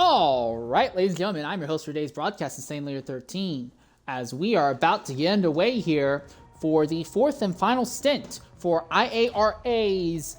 All right, ladies and gentlemen, I'm your host for today's broadcast, Insane Leader 13, as we are about to get underway here for the fourth and final stint for IARA's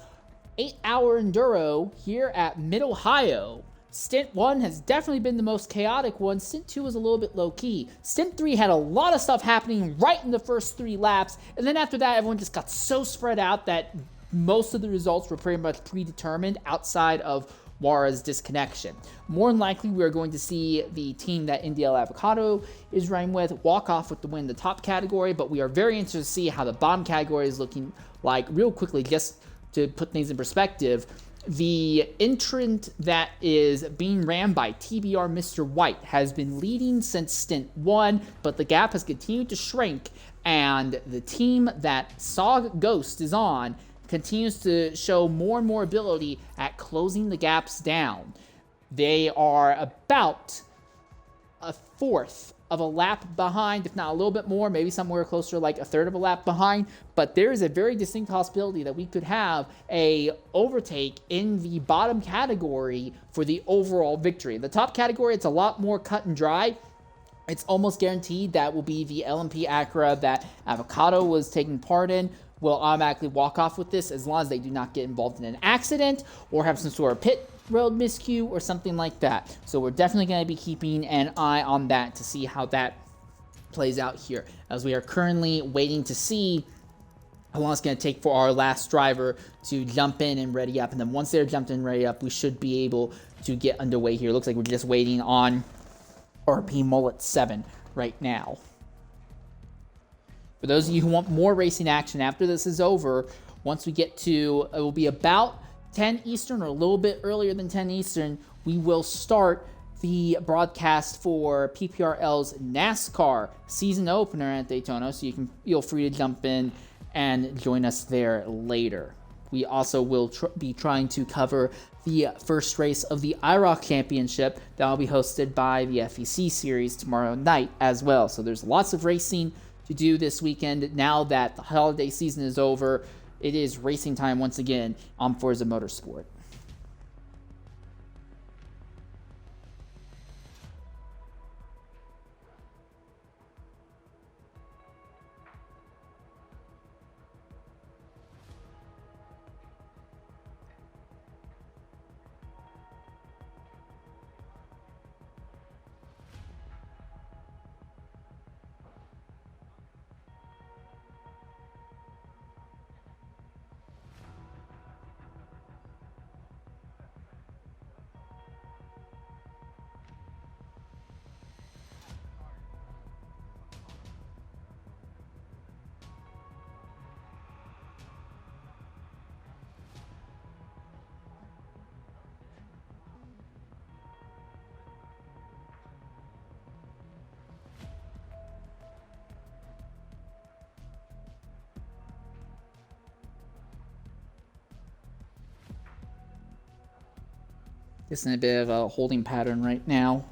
8-hour enduro here at Mid-Ohio. Stint 1 has definitely been the most chaotic one. Stint 2 was a little bit low-key. Stint 3 had a lot of stuff happening right in the first 3 laps, and then after that, everyone just got so spread out that most of the results were pretty much predetermined outside of IARA's disconnection. More than likely, we are going to see the team that NDL Avocado is running with walk off with the win in the top category, but we are very interested to see how the bottom category is looking like. Real quickly, just to put things in perspective, the entrant that is being ran by TBR Mr. White has been leading since Stint 1, but the gap has continued to shrink, and the team that Saw Ghost is on continues to show more and more ability at closing the gaps down. They are about a fourth of a lap behind, if not a little bit more, maybe somewhere closer like a third of a lap behind, but there is a very distinct possibility that we could have a overtake in the bottom category for the overall victory. The top category, it's a lot more cut and dry. It's almost guaranteed that will be the LMP Acura that Avocado was taking part in will automatically walk off with this as long as they do not get involved in an accident or have some sort of pit road miscue or something like that. So we're definitely going to be keeping an eye on that to see how that plays out here, as we are currently waiting to see how long it's going to take for our last driver to jump in and ready up. And then once they're jumped in and ready up, we should be able to get underway here. Looks like we're just waiting on RP Mullet 7 right now. For those of you who want more racing action after this is over, once we get to, it will be about 10 Eastern or a little bit earlier than 10 Eastern, we will start the broadcast for PPRL's NASCAR season opener at Daytona, so you can feel free to jump in and join us there later. We also will be trying to cover the first race of the IROC Championship that will be hosted by the FEC Series tomorrow night as well. So there's lots of racing to do this weekend. Now that the holiday season is over, it is racing time once again on Forza Motorsport. Just in a bit of a holding pattern right now.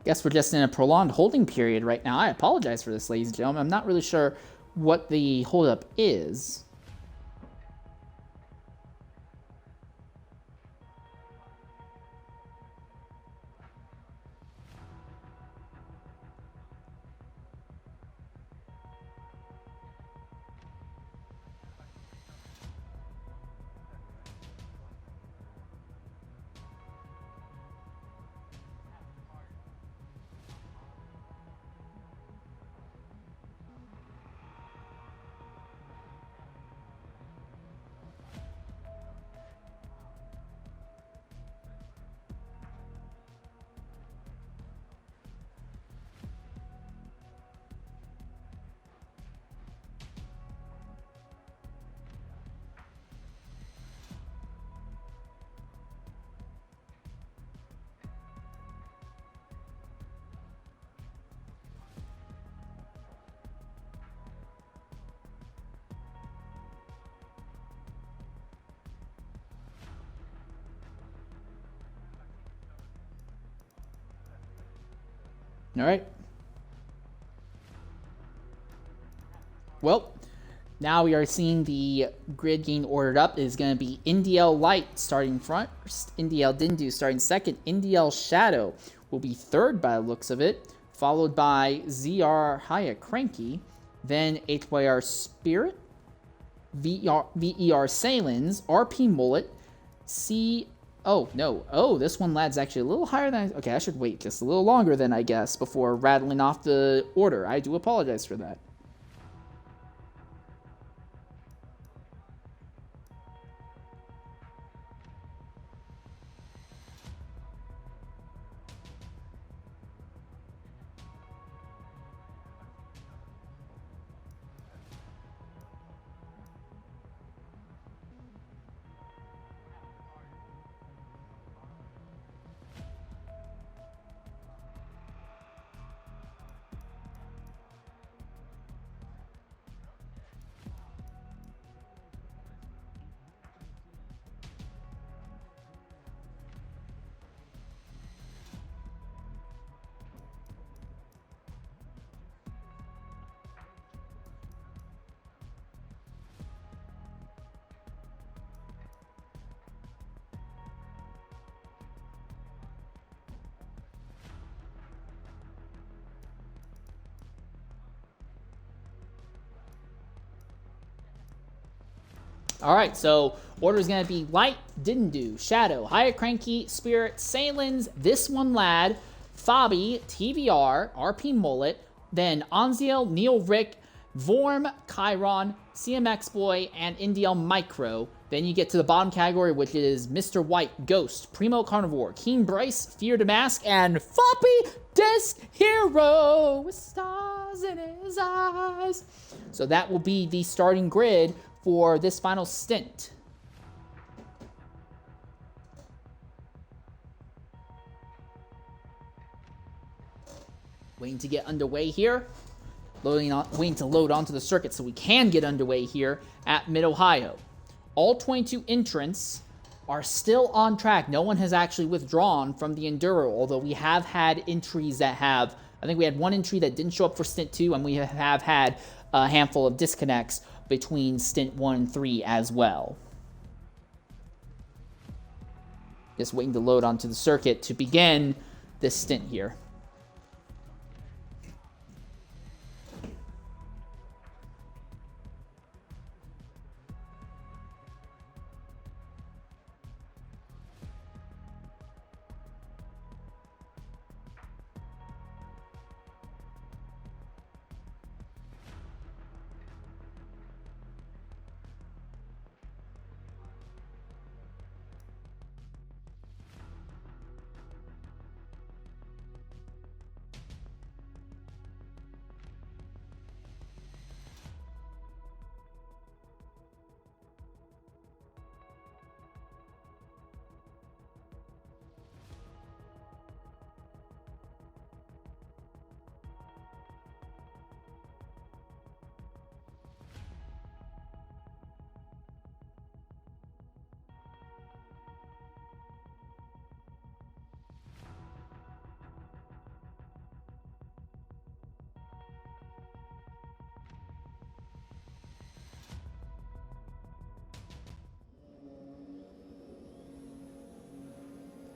Guess we're just in a prolonged holding period right now. I apologize for this, ladies and gentlemen. I'm not really sure what the holdup is. All right. Well, now we are seeing the grid getting ordered up. It is going to be NDL Light starting first, NDL Dindu starting second, NDL Shadow will be third by the looks of it, followed by ZR Haya Cranky, then HYR Spirit, VER Salins, RP Mullet, Oh, no. Oh, this one, lad's actually a little higher than... Okay, I should wait just a little longer then, I guess, before rattling off the order. I do apologize for that. All right, so order is going to be Light, Didn't Do, Shadow, Haya Cranky, Spirit, Salins, This One Lad, Fabi, TVR, RP Mullet, then Anziel, Neil Rick, Vorm, Chiron, CMX Boy, and NDL Micro. Then you get to the bottom category, which is Mr. White, Ghost, Primo Carnivore, Keen Bryce, Fear to Mask, and Floppy Disc Hero with stars in his eyes. So that will be the starting grid for this final stint. Waiting to get underway here. Waiting to load onto the circuit so we can get underway here at Mid-Ohio. All 22 entrants are still on track. No one has actually withdrawn from the Enduro, although we have had entries that have... I think we had one entry that didn't show up for Stint 2, and we have had a handful of disconnects between Stint 1 and 3 as well. Just waiting to load onto the circuit to begin this stint here.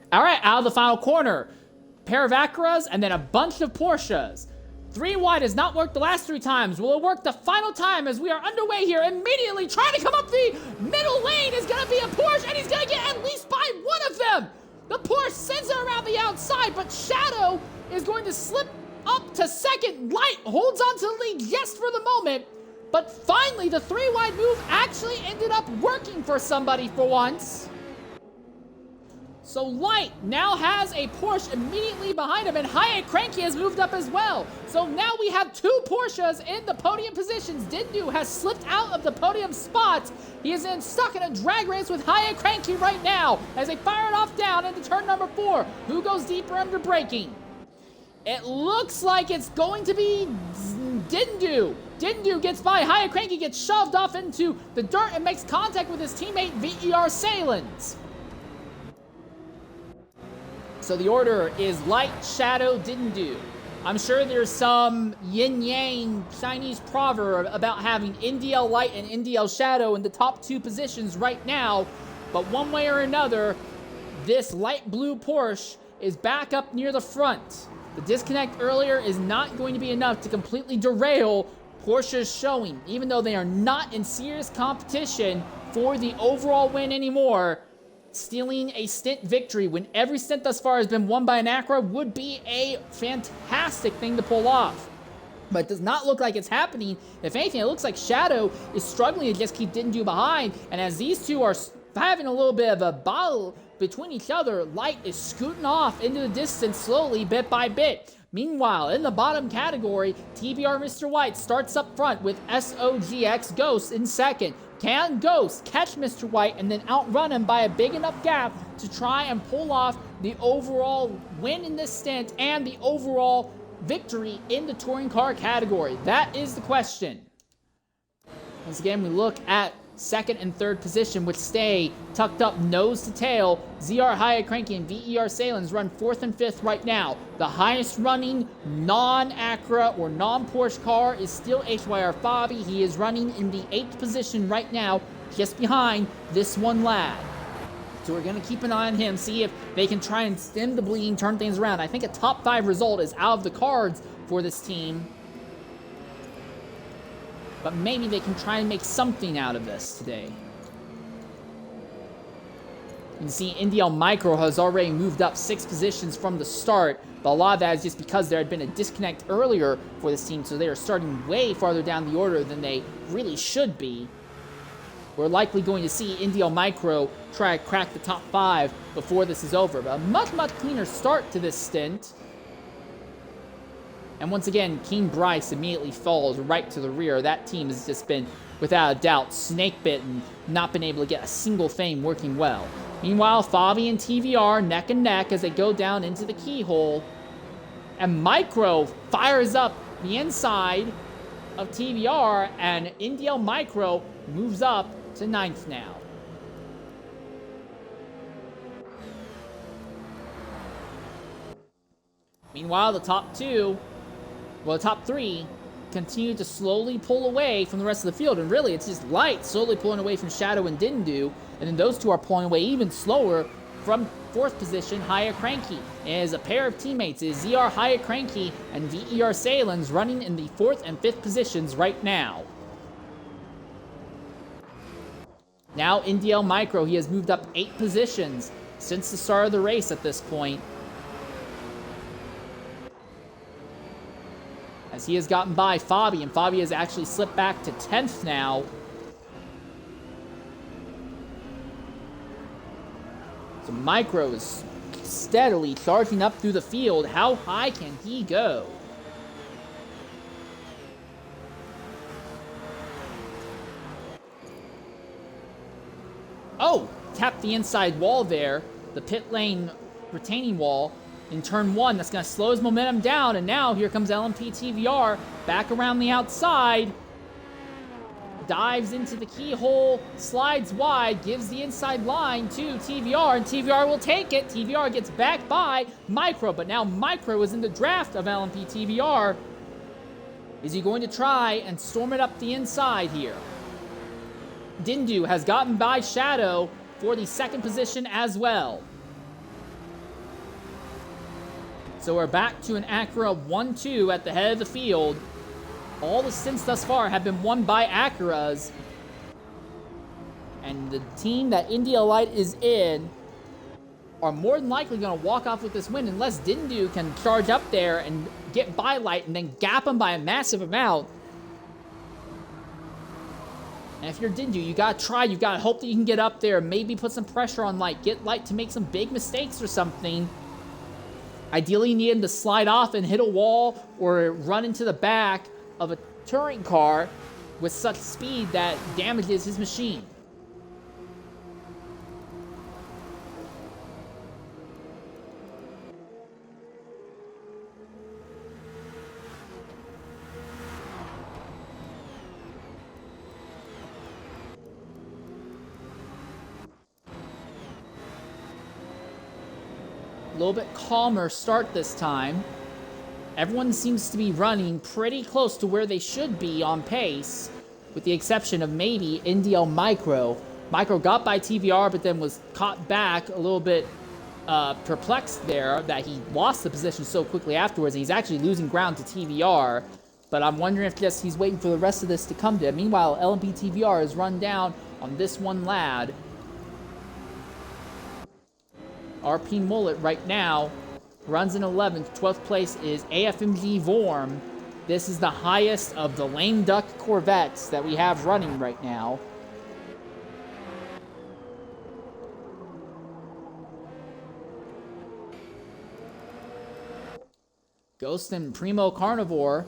All right, out of the final corner, pair of Acuras and then a bunch of Porsches. 3 wide has not worked the last 3 times. Will it work the final time as we are underway here? Immediately trying to come up the middle lane is going to be a Porsche, and he's going to get at least by one of them. The Porsche sends it around the outside, but Shadow is going to slip up to second. Light holds on to the lead just for the moment, but finally the 3 wide move actually ended up working for somebody for once. So Light now has a Porsche immediately behind him, and Haya Cranky has moved up as well. So now we have 2 Porsches in the podium positions. Dindu has slipped out of the podium spots. He is stuck in a drag race with Haya Cranky right now as they fire it off down into turn number 4. Who goes deeper under braking? It looks like it's going to be Dindu. Dindu gets by. Haya Cranky gets shoved off into the dirt and makes contact with his teammate VER Salins. So the order is Light, Shadow, Didn't Do. I'm sure there's some yin-yang Chinese proverb about having NDL Light and NDL Shadow in the top 2 positions right now, but one way or another, this light blue Porsche is back up near the front. The disconnect earlier is not going to be enough to completely derail Porsche's showing, even though they are not in serious competition for the overall win anymore. Stealing a stint victory when every stint thus far has been won by an Acura would be a fantastic thing to pull off. But it does not look like it's happening. If anything, it looks like Shadow is struggling to just keep Didn't behind. And as these two are having a little bit of a battle between each other, Light is scooting off into the distance slowly, bit by bit. Meanwhile, in the bottom category, TBR Mr. White starts up front with SOGX Ghost in second. Can Ghost catch Mr. White and then outrun him by a big enough gap to try and pull off the overall win in this stint and the overall victory in the touring car category? That is the question. Once again, we look at second and third position, which stay tucked up nose to tail. ZR Hyatt Cranky and VER Salins run fourth and fifth right now. The highest running non-Acura or non-Porsche car is still HYR Fabi. He is running in the 8th position right now, just behind this one lad. So we're going to keep an eye on him, see if they can try and stem the bleeding, turn things around. I think a top 5 result is out of the cards for this team. But maybe they can try and make something out of this today. You can see NDL Micro has already moved up 6 positions from the start, but a lot of that is just because there had been a disconnect earlier for this team, so they are starting way farther down the order than they really should be. We're likely going to see NDL Micro try to crack the top 5 before this is over, but a much, much cleaner start to this stint. And once again, King Bryce immediately falls right to the rear. That team has just been, without a doubt, snake-bitten, not been able to get a single thing working well. Meanwhile, Fabi and TVR neck and neck as they go down into the keyhole. And Micro fires up the inside of TVR, and NDL Micro moves up to 9th now. Meanwhile, the top 3 continue to slowly pull away from the rest of the field, and really it's just Light slowly pulling away from Shadow and Didn't Do, and then those two are pulling away even slower from 4th position Hyatt Cranky. As a pair of teammates is ZR Hyatt Cranky and VER Salins running in the 4th and 5th positions right now. Now NDL Micro, he has moved up 8 positions since the start of the race at this point, as he has gotten by Fabi, and Fabi has actually slipped back to 10th now. So Micro is steadily charging up through the field. How high can he go? Oh, tapped the inside wall there, the pit lane retaining wall. In turn 1, that's going to slow his momentum down, and now here comes LMP TVR back around the outside, dives into the keyhole, slides wide, gives the inside line to TVR, and TVR will take it. TVR gets back by Micro, but now Micro is in the draft of LMP TVR. Is he going to try and storm it up the inside here? Dindu has gotten by Shadow for the 2nd position as well. So we're back to an Acura 1-2 at the head of the field. All the stints thus far have been won by Acuras. And the team that NDL Light is in are more than likely going to walk off with this win unless Dindu can charge up there and get by Light and then gap him by a massive amount. And if you're Dindu, you got to try. You got to hope that you can get up there, maybe put some pressure on Light, get Light to make some big mistakes or something. Ideally, you need him to slide off and hit a wall or run into the back of a touring car with such speed that damages his machine. A little bit calmer start this time. Everyone seems to be running pretty close to where they should be on pace, with the exception of maybe NDL Micro. Micro got by TVR, but then was caught back a little bit perplexed there that he lost the position so quickly afterwards. And he's actually losing ground to TVR, but I'm wondering if just he's waiting for the rest of this to come to him. Meanwhile, LMP TVR is run down on this one lad. RP Mullet right now runs in 11th. 12th place is AFMG Vorm. This is the highest of the lame duck Corvettes that we have running right now. Ghost and Primo Carnivore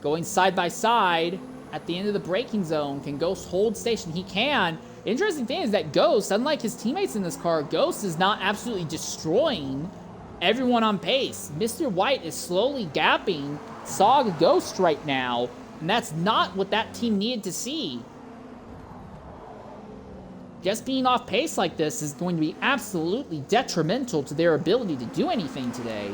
going side by side at the end of the braking zone. Can Ghost hold station? He can. Interesting thing is that Ghost, unlike his teammates in this car, Ghost is not absolutely destroying everyone on pace. Mr. White is slowly gapping Sog Ghost right now, and that's not what that team needed to see. Just being off pace like this is going to be absolutely detrimental to their ability to do anything today.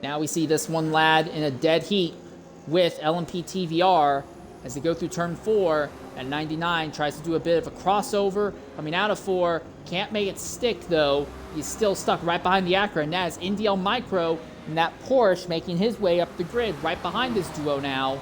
Now we see this one lad in a dead heat with LMP TVR as they go through turn 4 at 99. Tries to do a bit of a crossover coming out of 4. Can't make it stick though. He's still stuck right behind the Acura, and that is NDL Micro and that Porsche making his way up the grid right behind this duo now.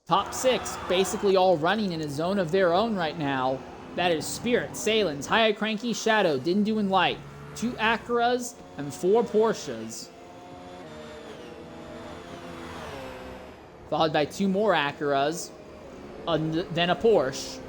Top 6 basically all running in a zone of their own right now. That is Spirit, Salins, High Cranky, Shadow, Didn't Do in Light, 2 Acuras, and 4 Porsches. Followed by 2 more Acuras, then a Porsche.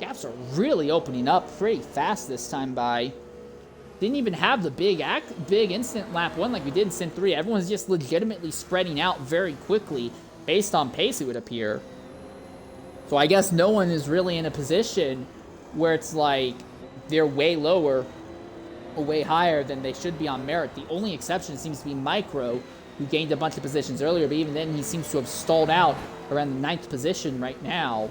Gaps are really opening up pretty fast this time by. Didn't even have the big instant lap 1 like we did in Stint 3. Everyone's just legitimately spreading out very quickly based on pace, it would appear. So I guess no one is really in a position where it's like they're way lower or way higher than they should be on merit. The only exception seems to be Micro, who gained a bunch of positions earlier, but even then he seems to have stalled out around the 9th position right now.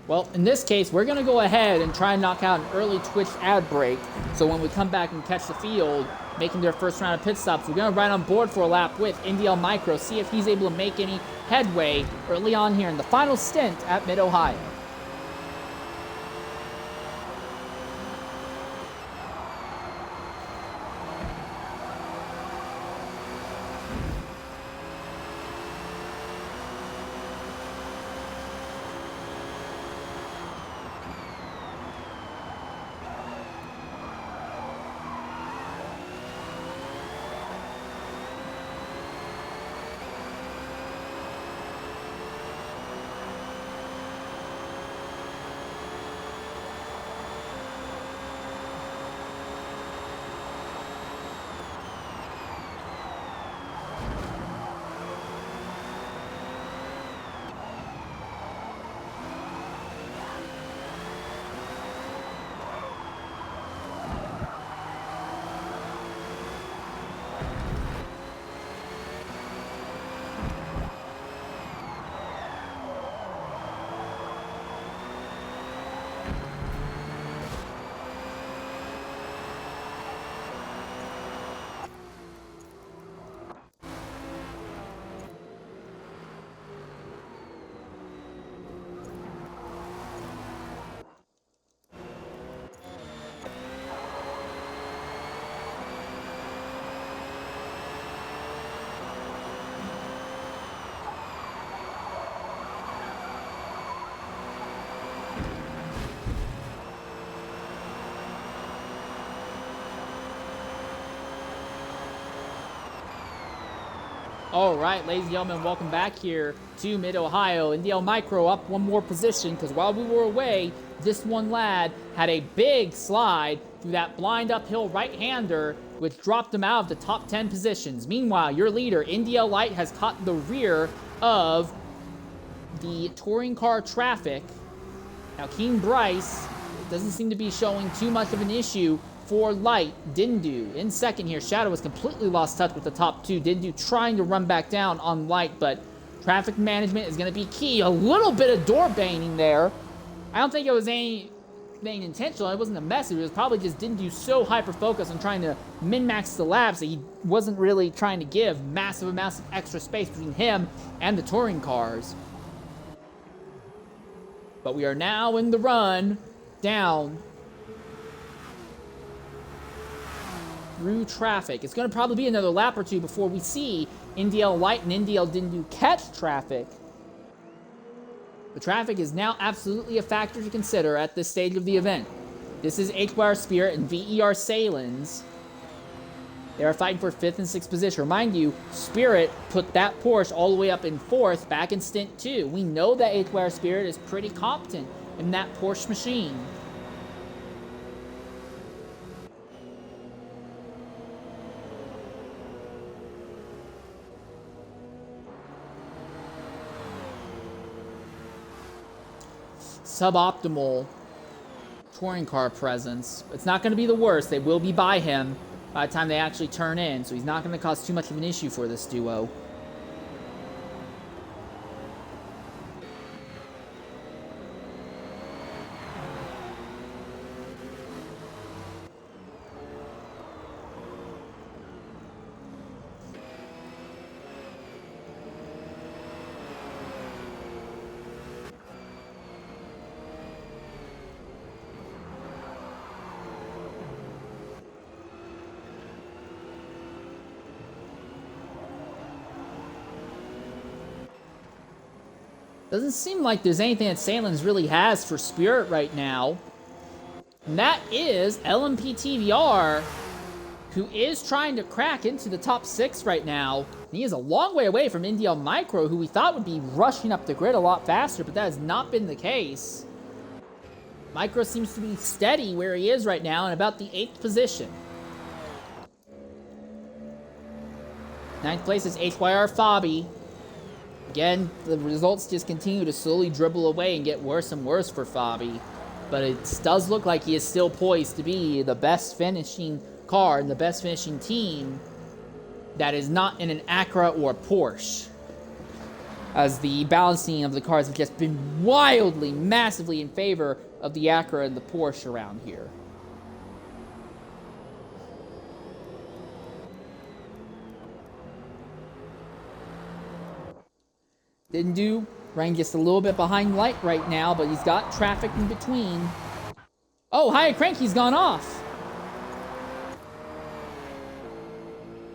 Well, in this case, we're going to go ahead and try and knock out an early Twitch ad break. So when we come back and catch the field, making their first round of pit stops, we're going to ride on board for a lap with NDL Micro, see if he's able to make any headway early on here in the final stint at Mid-Ohio. All right, ladies and gentlemen, welcome back here to Mid-Ohio. NDL Micro up one more position because while we were away, this one lad had a big slide through that blind uphill right-hander, which dropped him out of the top 10 positions. Meanwhile, your leader, NDL Light, has caught the rear of the touring car traffic. Now, King Bryce doesn't seem to be showing too much of an issue for Light. Dindu in second here. Shadow has completely lost touch with the top two. Dindu trying to run back down on Light, but traffic management is going to be key. A little bit of door banging there. I don't think it was anything intentional. It wasn't a message. It was probably just Dindu so hyper-focused on trying to min-max the laps that he wasn't really trying to give massive amounts of extra space between him and the touring cars. But we are now in the run down through traffic. It's going to probably be another lap or two before we see NDL Light and NDL Dindu catch traffic. The traffic is now absolutely a factor to consider at this stage of the event. This is HYR Spirit and VER Salins. They are fighting for 5th and 6th position. Remind you, Spirit put that Porsche all the way up in 4th back in Stint 2. We know that HYR Spirit is pretty competent in that Porsche machine. Suboptimal touring car presence. It's not going to be the worst. They will be by him by the time they actually turn in, so he's not going to cause too much of an issue for this duo. Doesn't seem like there's anything that Salins really has for Spirit right now. And that is LMP-TVR, who is trying to crack into the top 6 right now. And he is a long way away from NDL Micro, who we thought would be rushing up the grid a lot faster, but that has not been the case. Micro seems to be steady where he is right now in about the 8th position. 9th place is HYR Fabi. Again, the results just continue to slowly dribble away and get worse and worse for Fabi. But it does look like he is still poised to be the best finishing car and the best finishing team that is not in an Acura or a Porsche. As the balancing of the cars have just been wildly, massively in favor of the Acura and the Porsche around here. Dindu running just a little bit behind Light right now, but he's got traffic in between. Oh, Hiya Cranky's gone off.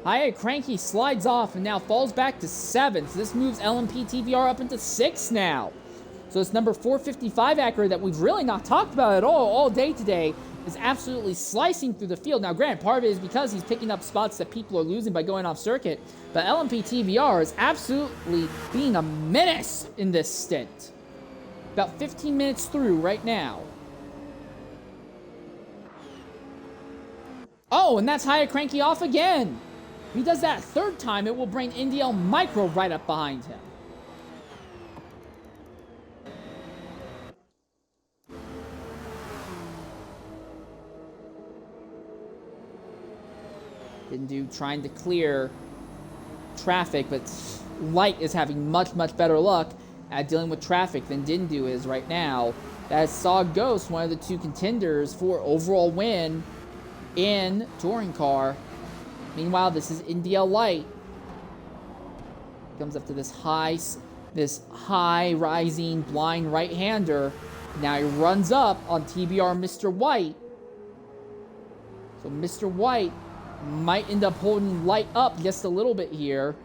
Hiya Cranky slides off and now falls back to 7th. So this moves LMP-TVR up into 6th now. So it's number 455 Acura that we've really not talked about at all day today is absolutely slicing through the field. Now, granted, part of it is because he's picking up spots that people are losing by going off circuit, but LMP-TVR is absolutely being a menace in this stint. About 15 minutes through right now. Oh, and that's Hiya Cranky off again. If he does that a 3rd time, it will bring NDL Micro right up behind him. Dindu trying to clear traffic, but Light is having much better luck at dealing with traffic than Dindu is right now. That's Saw Ghost, one of the 2 contenders for overall win in Touring Car. Meanwhile, this is NDL Light. Comes up to this high rising blind right-hander. Now he runs up on TBR Mr. White. So Mr. White might end up holding Light up just a little bit here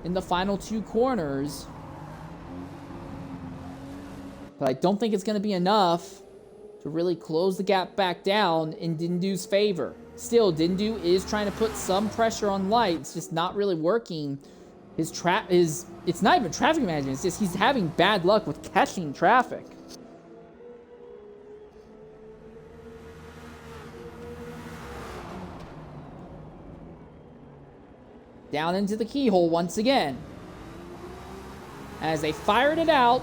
in the final 2 corners. But I don't think it's going to be enough to really close the gap back down in Dindu's favor. Still, Dindu is trying to put some pressure on Light. It's just not really working. It's not even traffic management. It's just he's having bad luck with catching traffic. Down into the keyhole once again. As they fired it out,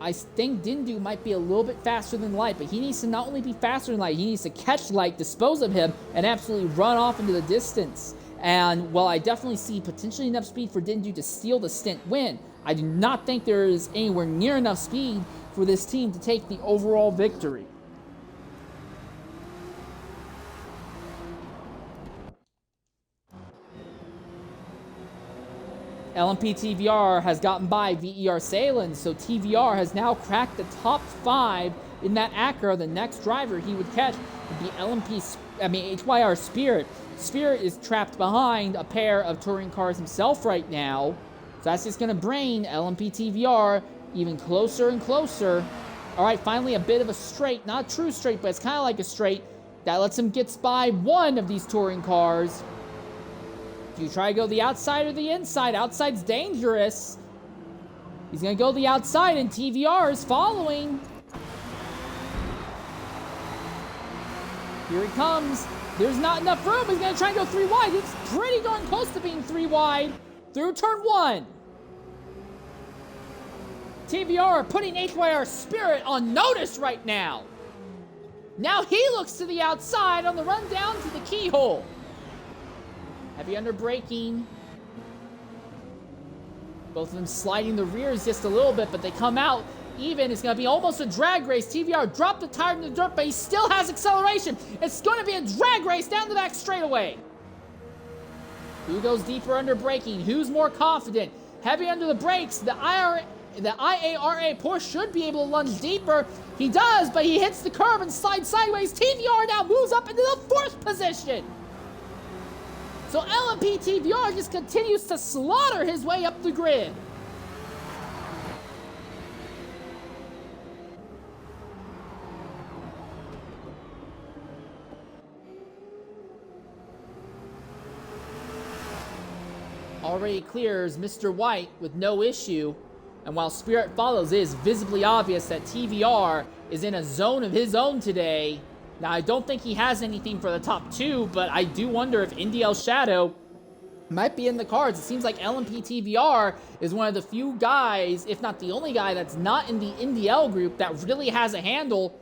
I think Dindu might be a little bit faster than Light, but he needs to not only be faster than Light, he needs to catch Light, dispose of him, and absolutely run off into the distance. And while I definitely see potentially enough speed for Dindu to steal the stint win, I do not think there is anywhere near enough speed for this team to take the overall victory. LMP TVR has gotten by VER Salins, so TVR has now cracked the top 5 in that Acura. The next driver he would catch would be HYR Spirit. Spirit is trapped behind a pair of touring cars himself right now, so that's just going to bring LMP TVR even closer and closer. All right, finally a bit of a straight, not a true straight, but it's kind of like a straight. That lets him get by one of these touring cars. Do you try to go the outside or the inside? Outside's dangerous. He's going to go the outside, and TVR is following. Here he comes. There's not enough room. He's going to try and go 3 wide. It's pretty darn close to being 3 wide through turn 1. TVR putting HYR Spirit on notice right now. Now he looks to the outside on the run down to the keyhole. Heavy under braking. Both of them sliding the rears just a little bit, but they come out even. It's going to be almost a drag race. TVR dropped the tire in the dirt, but he still has acceleration. It's going to be a drag race down the back straightaway. Who goes deeper under braking? Who's more confident? Heavy under the brakes. The IARA Porsche should be able to lunge deeper. He does, but he hits the curb and slides sideways. TVR now moves up into the 4th position. So LMP TVR just continues to slaughter his way up the grid. Already clears Mr. White with no issue. And while Spirit follows, it is visibly obvious that TVR is in a zone of his own today. Now, I don't think he has anything for the top 2, but I do wonder if Indy El Shadow might be in the cards. It seems like LMP TVR is one of the few guys, if not the only guy, that's not in the Indy L group that really has a handle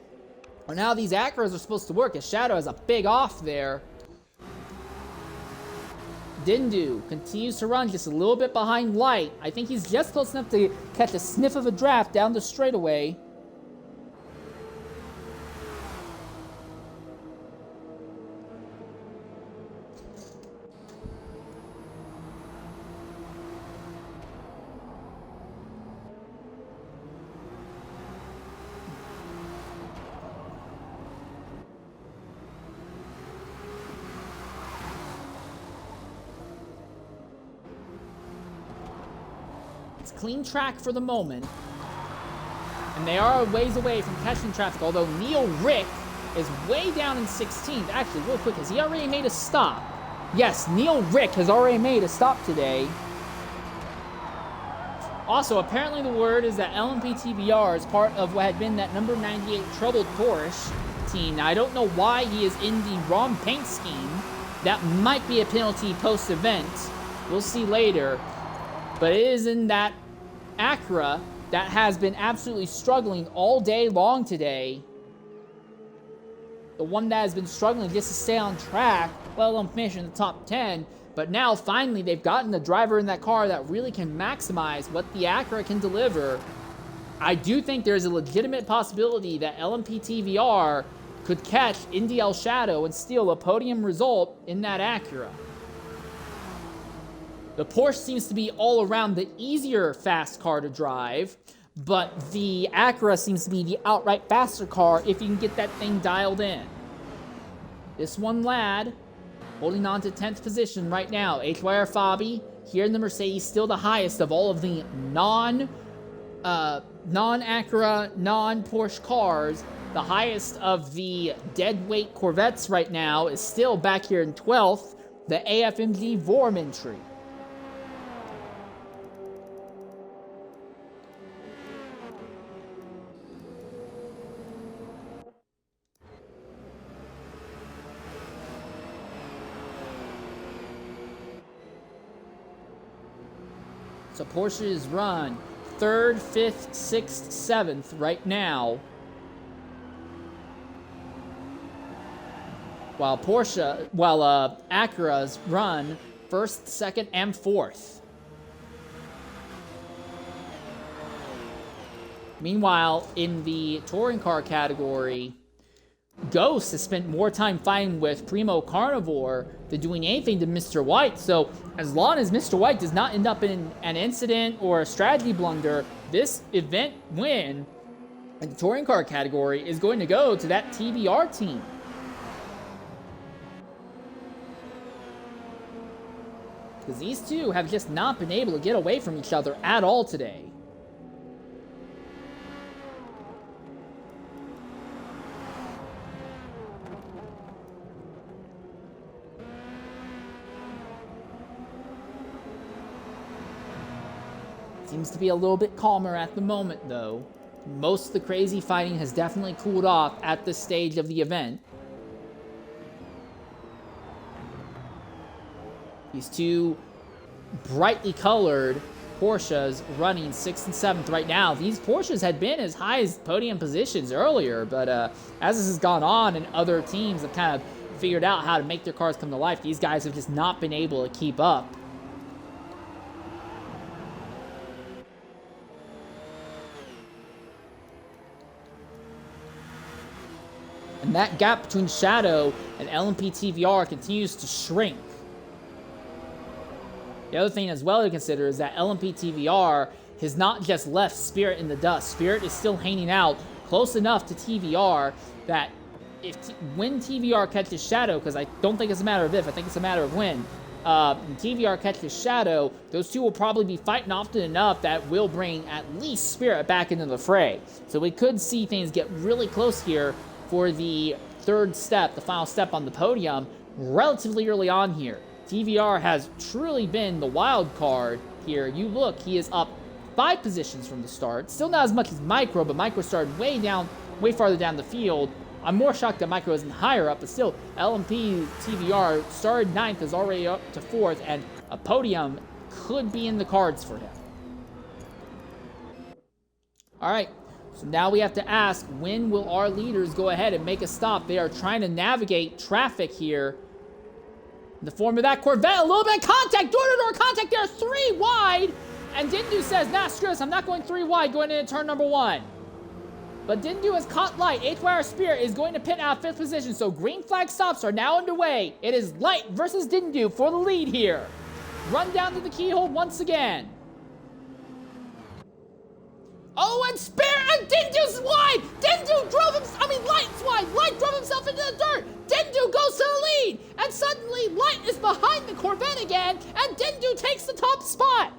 on how these Acuras are supposed to work, as Shadow has a big off there. Dindu continues to run just a little bit behind Light. I think he's just close enough to catch a sniff of a draft down the straightaway. Clean track for the moment, and they are a ways away from catching traffic, although Neil Rick is way down in 16th. Actually, real quick, has he already made a stop? Yes, Neil Rick has already made a stop today. Also, apparently the word is that LMP TVR is part of what had been that number 98 troubled Porsche team. Now, I don't know why he is in the wrong paint scheme. That might be a penalty post-event. We'll see later. But it is in that Acura that has been absolutely struggling all day long today. The one that has been struggling just to stay on track, let alone finish in the top 10. But now, finally, they've gotten a driver in that car that really can maximize what the Acura can deliver. I do think there's a legitimate possibility that LMP TVR could catch Indy El Shadow and steal a podium result in that Acura. The Porsche seems to be all around the easier fast car to drive, but the Acura seems to be the outright faster car if you can get that thing dialed in. This one lad holding on to 10th position right now. HYR Fabi here in the Mercedes, still the highest of all of the non-Acura, non-Porsche cars. The highest of the deadweight Corvettes right now is still back here in 12th, the AFMG Vormentry. So Porsche's run 3rd, 5th, 6th, 7th right now. While Acura's run 1st, 2nd, and 4th. Meanwhile, in the touring car category, Ghost has spent more time fighting with Primo Carnivore than doing anything to Mr. White. So as long as Mr. White does not end up in an incident or a strategy blunder, this event win in the touring car category is going to go to that TVR team. Because these two have just not been able to get away from each other at all today. Seems to be a little bit calmer at the moment, though. Most of the crazy fighting has definitely cooled off at this stage of the event. These two brightly colored Porsches running 6th and 7th right now. These Porsches had been as high as podium positions earlier, but as this has gone on and other teams have kind of figured out how to make their cars come to life, these guys have just not been able to keep up. And that gap between Shadow and LMP TVR continues to shrink. The other thing as well to consider is that LMP TVR has not just left Spirit in the dust. Spirit is still hanging out close enough to TVR that when TVR catches Shadow, because I don't think it's a matter of if, I think it's a matter of when TVR catches Shadow, those two will probably be fighting often enough that will bring at least Spirit back into the fray. So we could see things get really close here for the third step, the final step on the podium, relatively early on here. TVR has truly been the wild card here. You look, he is up 5 positions from the start. Still not as much as Micro, but Micro started way farther down the field. I'm more shocked that Micro isn't higher up, but still, LMP TVR started 9th, is already up to 4th, and a podium could be in the cards for him. All right. So now we have to ask, when will our leaders go ahead and make a stop? They are trying to navigate traffic here in the form of that Corvette. A little bit of contact, door-to-door contact there, 3 wide. And Dindu says, nah, screw this, I'm not going 3 wide, going into turn number 1. But Dindu has caught Light. H-Wire Spirit is going to pit out 5th position, so green flag stops are now underway. It is Light versus Dindu for the lead here. Run down to the keyhole once again. Oh, and Spirit and Dindu's wide! Dindu drove himself, Light's wide! Light drove himself into the dirt! Dindu goes to the lead! And suddenly, Light is behind the Corvette again, and Dindu takes the top spot!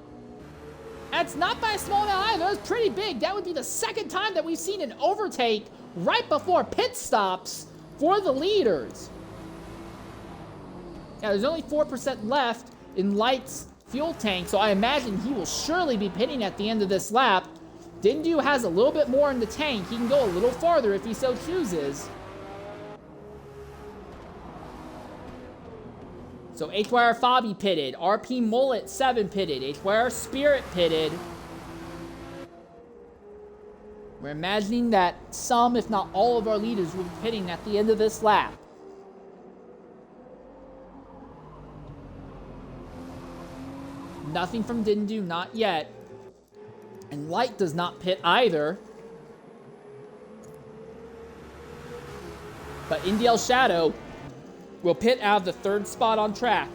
And it's not by a small amount either, that's pretty big. That would be the 2nd time that we've seen an overtake right before pit stops for the leaders. Now, there's only 4% left in Light's fuel tank, so I imagine he will surely be pitting at the end of this lap. Dindu has a little bit more in the tank. He can go a little farther if he so chooses. So H-Wire Fabi pitted. RP Mullet 7 pitted. H-Wire Spirit pitted. We're imagining that some, if not all, of our leaders will be pitting at the end of this lap. Nothing from Dindu, not yet. And Light does not pit either. But Indiel Shadow will pit out of the 3rd spot on track.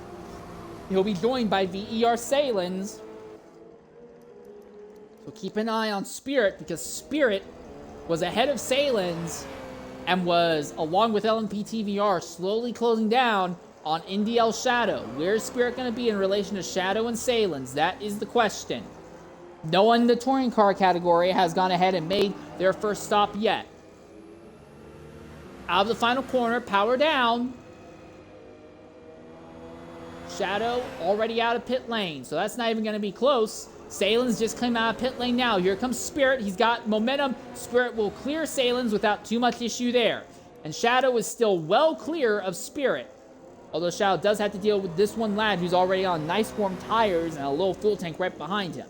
He'll be joined by VER Salins. So keep an eye on Spirit, because Spirit was ahead of Salins and was, along with LMP TVR, slowly closing down on Indiel Shadow. Where's Spirit going to be in relation to Shadow and Salins? That is the question. No one in the touring car category has gone ahead and made their first stop yet. Out of the final corner, power down. Shadow already out of pit lane, so that's not even going to be close. Salen's just came out of pit lane now. Here comes Spirit. He's got momentum. Spirit will clear Salen's without too much issue there. And Shadow is still well clear of Spirit. Although Shadow does have to deal with this one lad who's already on nice warm tires and a low fuel tank right behind him.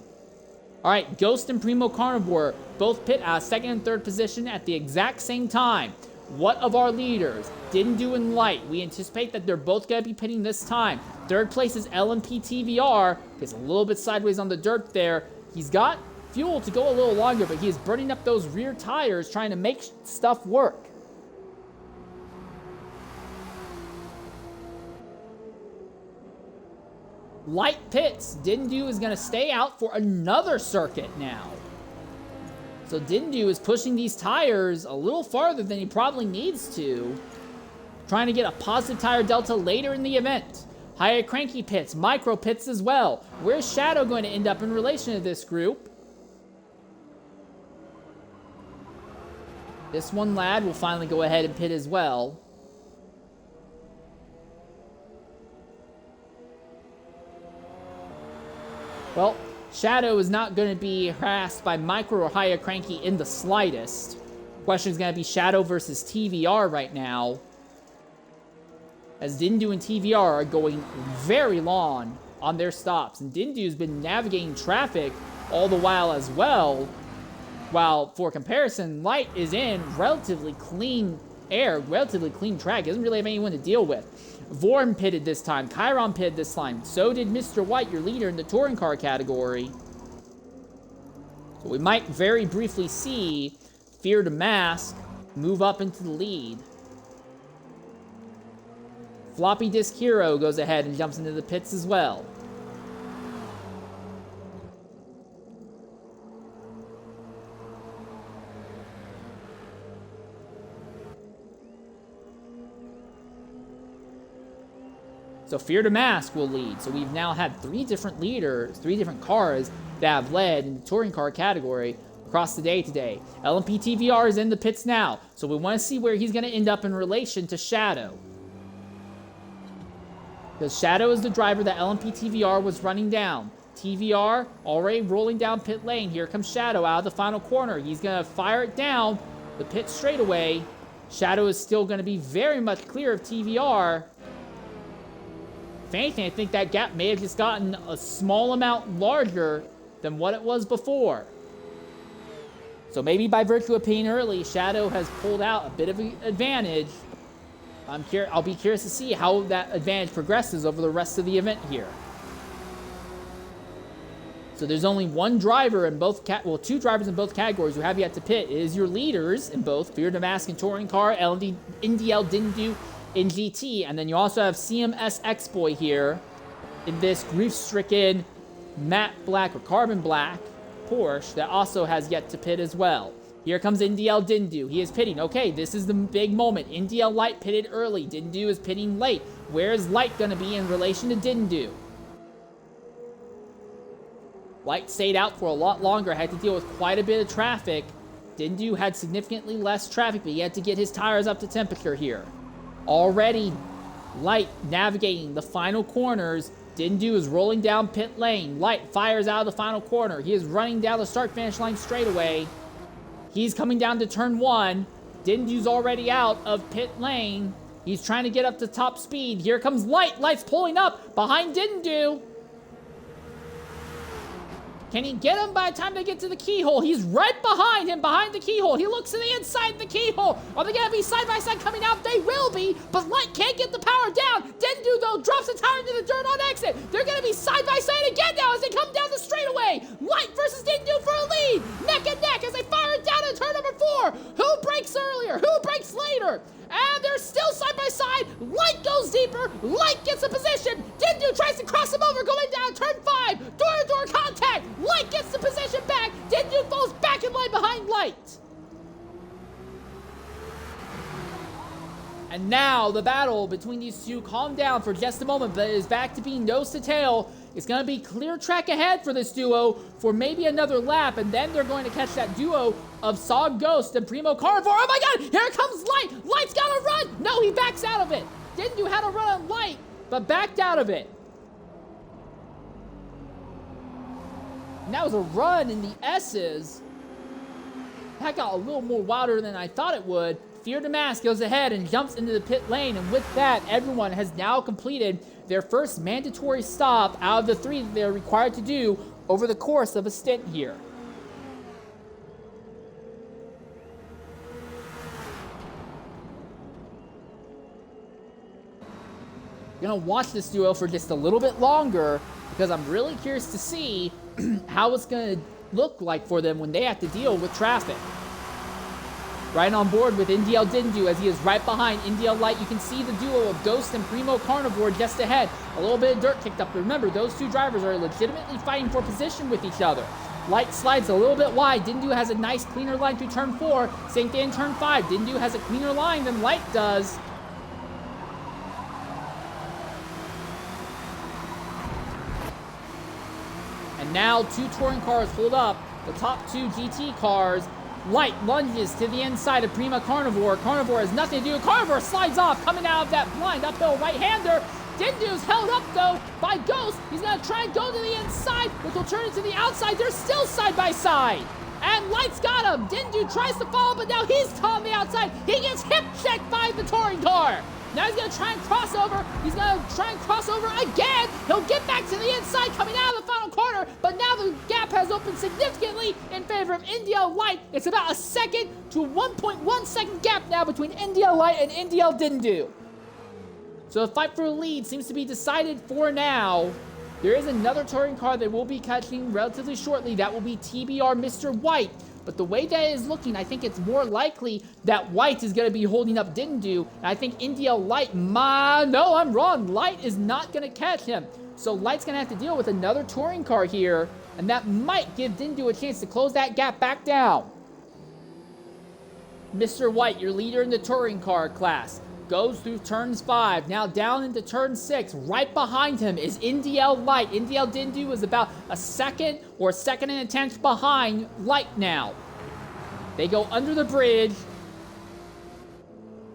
All right, Ghost and Primo Carnivore both pit out of second and third position at the exact same time. What of our leaders? Didn't do in light. We anticipate that they're both going to be pitting this time. Third place is LMP TVR. Gets a little bit sideways on the dirt there. He's got fuel to go a little longer, but he is burning up those rear tires trying to make stuff work. Light pits. Dindu is going to stay out for another circuit now. So Dindu is pushing these tires a little farther than he probably needs to. Trying to get a positive tire delta later in the event. Higher cranky pits, micro pits as well. Where's Shadow going to end up in relation to this group? This one lad will finally go ahead and pit as well. Well, Shadow is not going to be harassed by micro or higher cranky in the slightest. Question is going to be Shadow versus TVR right now. As Dindu and TVR are going very long on their stops. And Dindu's been navigating traffic all the while as well. While, for comparison, Light is in relatively clean air, relatively clean track. He doesn't really have anyone to deal with. Vorm pitted this time. Chiron pitted this time. So did Mr. White, your leader in the touring car category. So we might very briefly see Fear to Mask move up into the lead. Floppy Disk Hero goes ahead and jumps into the pits as well. So Fear to Mask will lead. So we've now had three different leaders, three different cars that have led in the touring car category across the day today. LMP TVR is in the pits now. So we want to see where he's going to end up in relation to Shadow. Because Shadow is the driver that LMP TVR was running down. TVR already rolling down pit lane. Here comes Shadow out of the final corner. He's going to fire it down the pit straightaway. Shadow is still going to be very much clear of TVR. If anything, I think that gap may have just gotten a small amount larger than what it was before. So maybe by virtue of being early, Shadow has pulled out a bit of an advantage. I'll be curious to see how that advantage progresses over the rest of the event here. So there's only one driver in both, two drivers in both categories who have yet to pit. It is your leaders in both Fear to Mask and Touring Car, NDL Dindu in GT, and then you also have CMS X-Boy here in this grief-stricken matte black or carbon black Porsche that also has yet to pit as well. Here comes NDL Dindu. He is pitting. Okay, this is the big moment. NDL Light pitted early. Dindu is pitting late. Where is Light going to be in relation to Dindu? Light stayed out for a lot longer. Had to deal with quite a bit of traffic. Dindu had significantly less traffic, but he had to get his tires up to temperature here. Already, Light navigating the final corners. Dindu is rolling down pit lane. Light fires out of the final corner. He is running down the start-finish line straightaway. He's coming down to turn one. Dindu's already out of pit lane. He's trying to get up to top speed. Here comes Light. Light's pulling up behind Dindu. Can he get him by the time they get to the keyhole? He's right behind him, behind the keyhole. He looks to the inside of the keyhole. Are they going to be side by side coming out? They will be, but Light can't get the power down. Dindu, though, drops the tire into the dirt on exit. They're going to be side by side again now as they come down the straightaway. Light versus Dindu for a lead. Neck and neck as they fire it down in turn number 4. Who breaks earlier? Who breaks later? And they're still side by side. Light goes deeper. Light gets a position. Dindu tries to cross him over going down turn 5. Door-to-door contact. Light gets the position back. Dindu falls back in line behind Light. And now the battle between these two calmed down for just a moment, but it is back to being nose to tail. It's going to be clear track ahead for this duo for maybe another lap, and then they're going to catch that duo of Saw Ghost and Primo Carnivore. Oh my god, here comes Light! Light's got to run! No, he backs out of it. Didn't do how to run on Light, but backed out of it. And that was a run in the S's. That got a little more wilder than I thought it would. Fear the Mask goes ahead and jumps into the pit lane, and with that, everyone has now completed their first mandatory stop out of the 3 that they're required to do over the course of a stint here. I'm gonna watch this duo for just a little bit longer because I'm really curious to see how it's gonna look like for them when they have to deal with traffic. Right on board with NDL Dindu as he is right behind NDL Light. You can see the duo of Ghost and Primo Carnivore just ahead. A little bit of dirt kicked up. But remember, those 2 drivers are legitimately fighting for position with each other. Light slides a little bit wide. Dindu has a nice cleaner line through turn 4. Same thing in turn 5. Dindu has a cleaner line than Light does. And now 2 touring cars hold up the top 2 GT cars. Light lunges to the inside of Prima Carnivore. Carnivore has nothing to do. Carnivore slides off, coming out of that blind uphill right-hander. Dindu's held up, though, by Ghost. He's going to try and go to the inside, which will turn it to the outside. They're still side by side. And Light's got him. Dindu tries to follow, but now he's on the outside. He gets hip-checked by the touring car. Now he's going to try and cross over. He's going to try and cross over again. He'll get back to the inside coming out of the final corner, but now the gap has opened significantly in favor of NDL Light. It's about a second to 1.1 second gap now between NDL Light and NDL Dindu. So the fight for the lead seems to be decided for now. There is another touring car that will be catching relatively shortly. That will be TBR Mr. White. But the way that is looking, I think it's more likely that White is going to be holding up Dindu. And I think NDL Light, no, I'm wrong. Light is not going to catch him. So Light's going to have to deal with another touring car here. And that might give Dindu a chance to close that gap back down. Mr. White, your leader in the touring car class, goes through turns 5, now down into turn 6. Right behind him is NDL Light. NDL Dindu is about a second or second and a tenth behind Light now. They go under the bridge,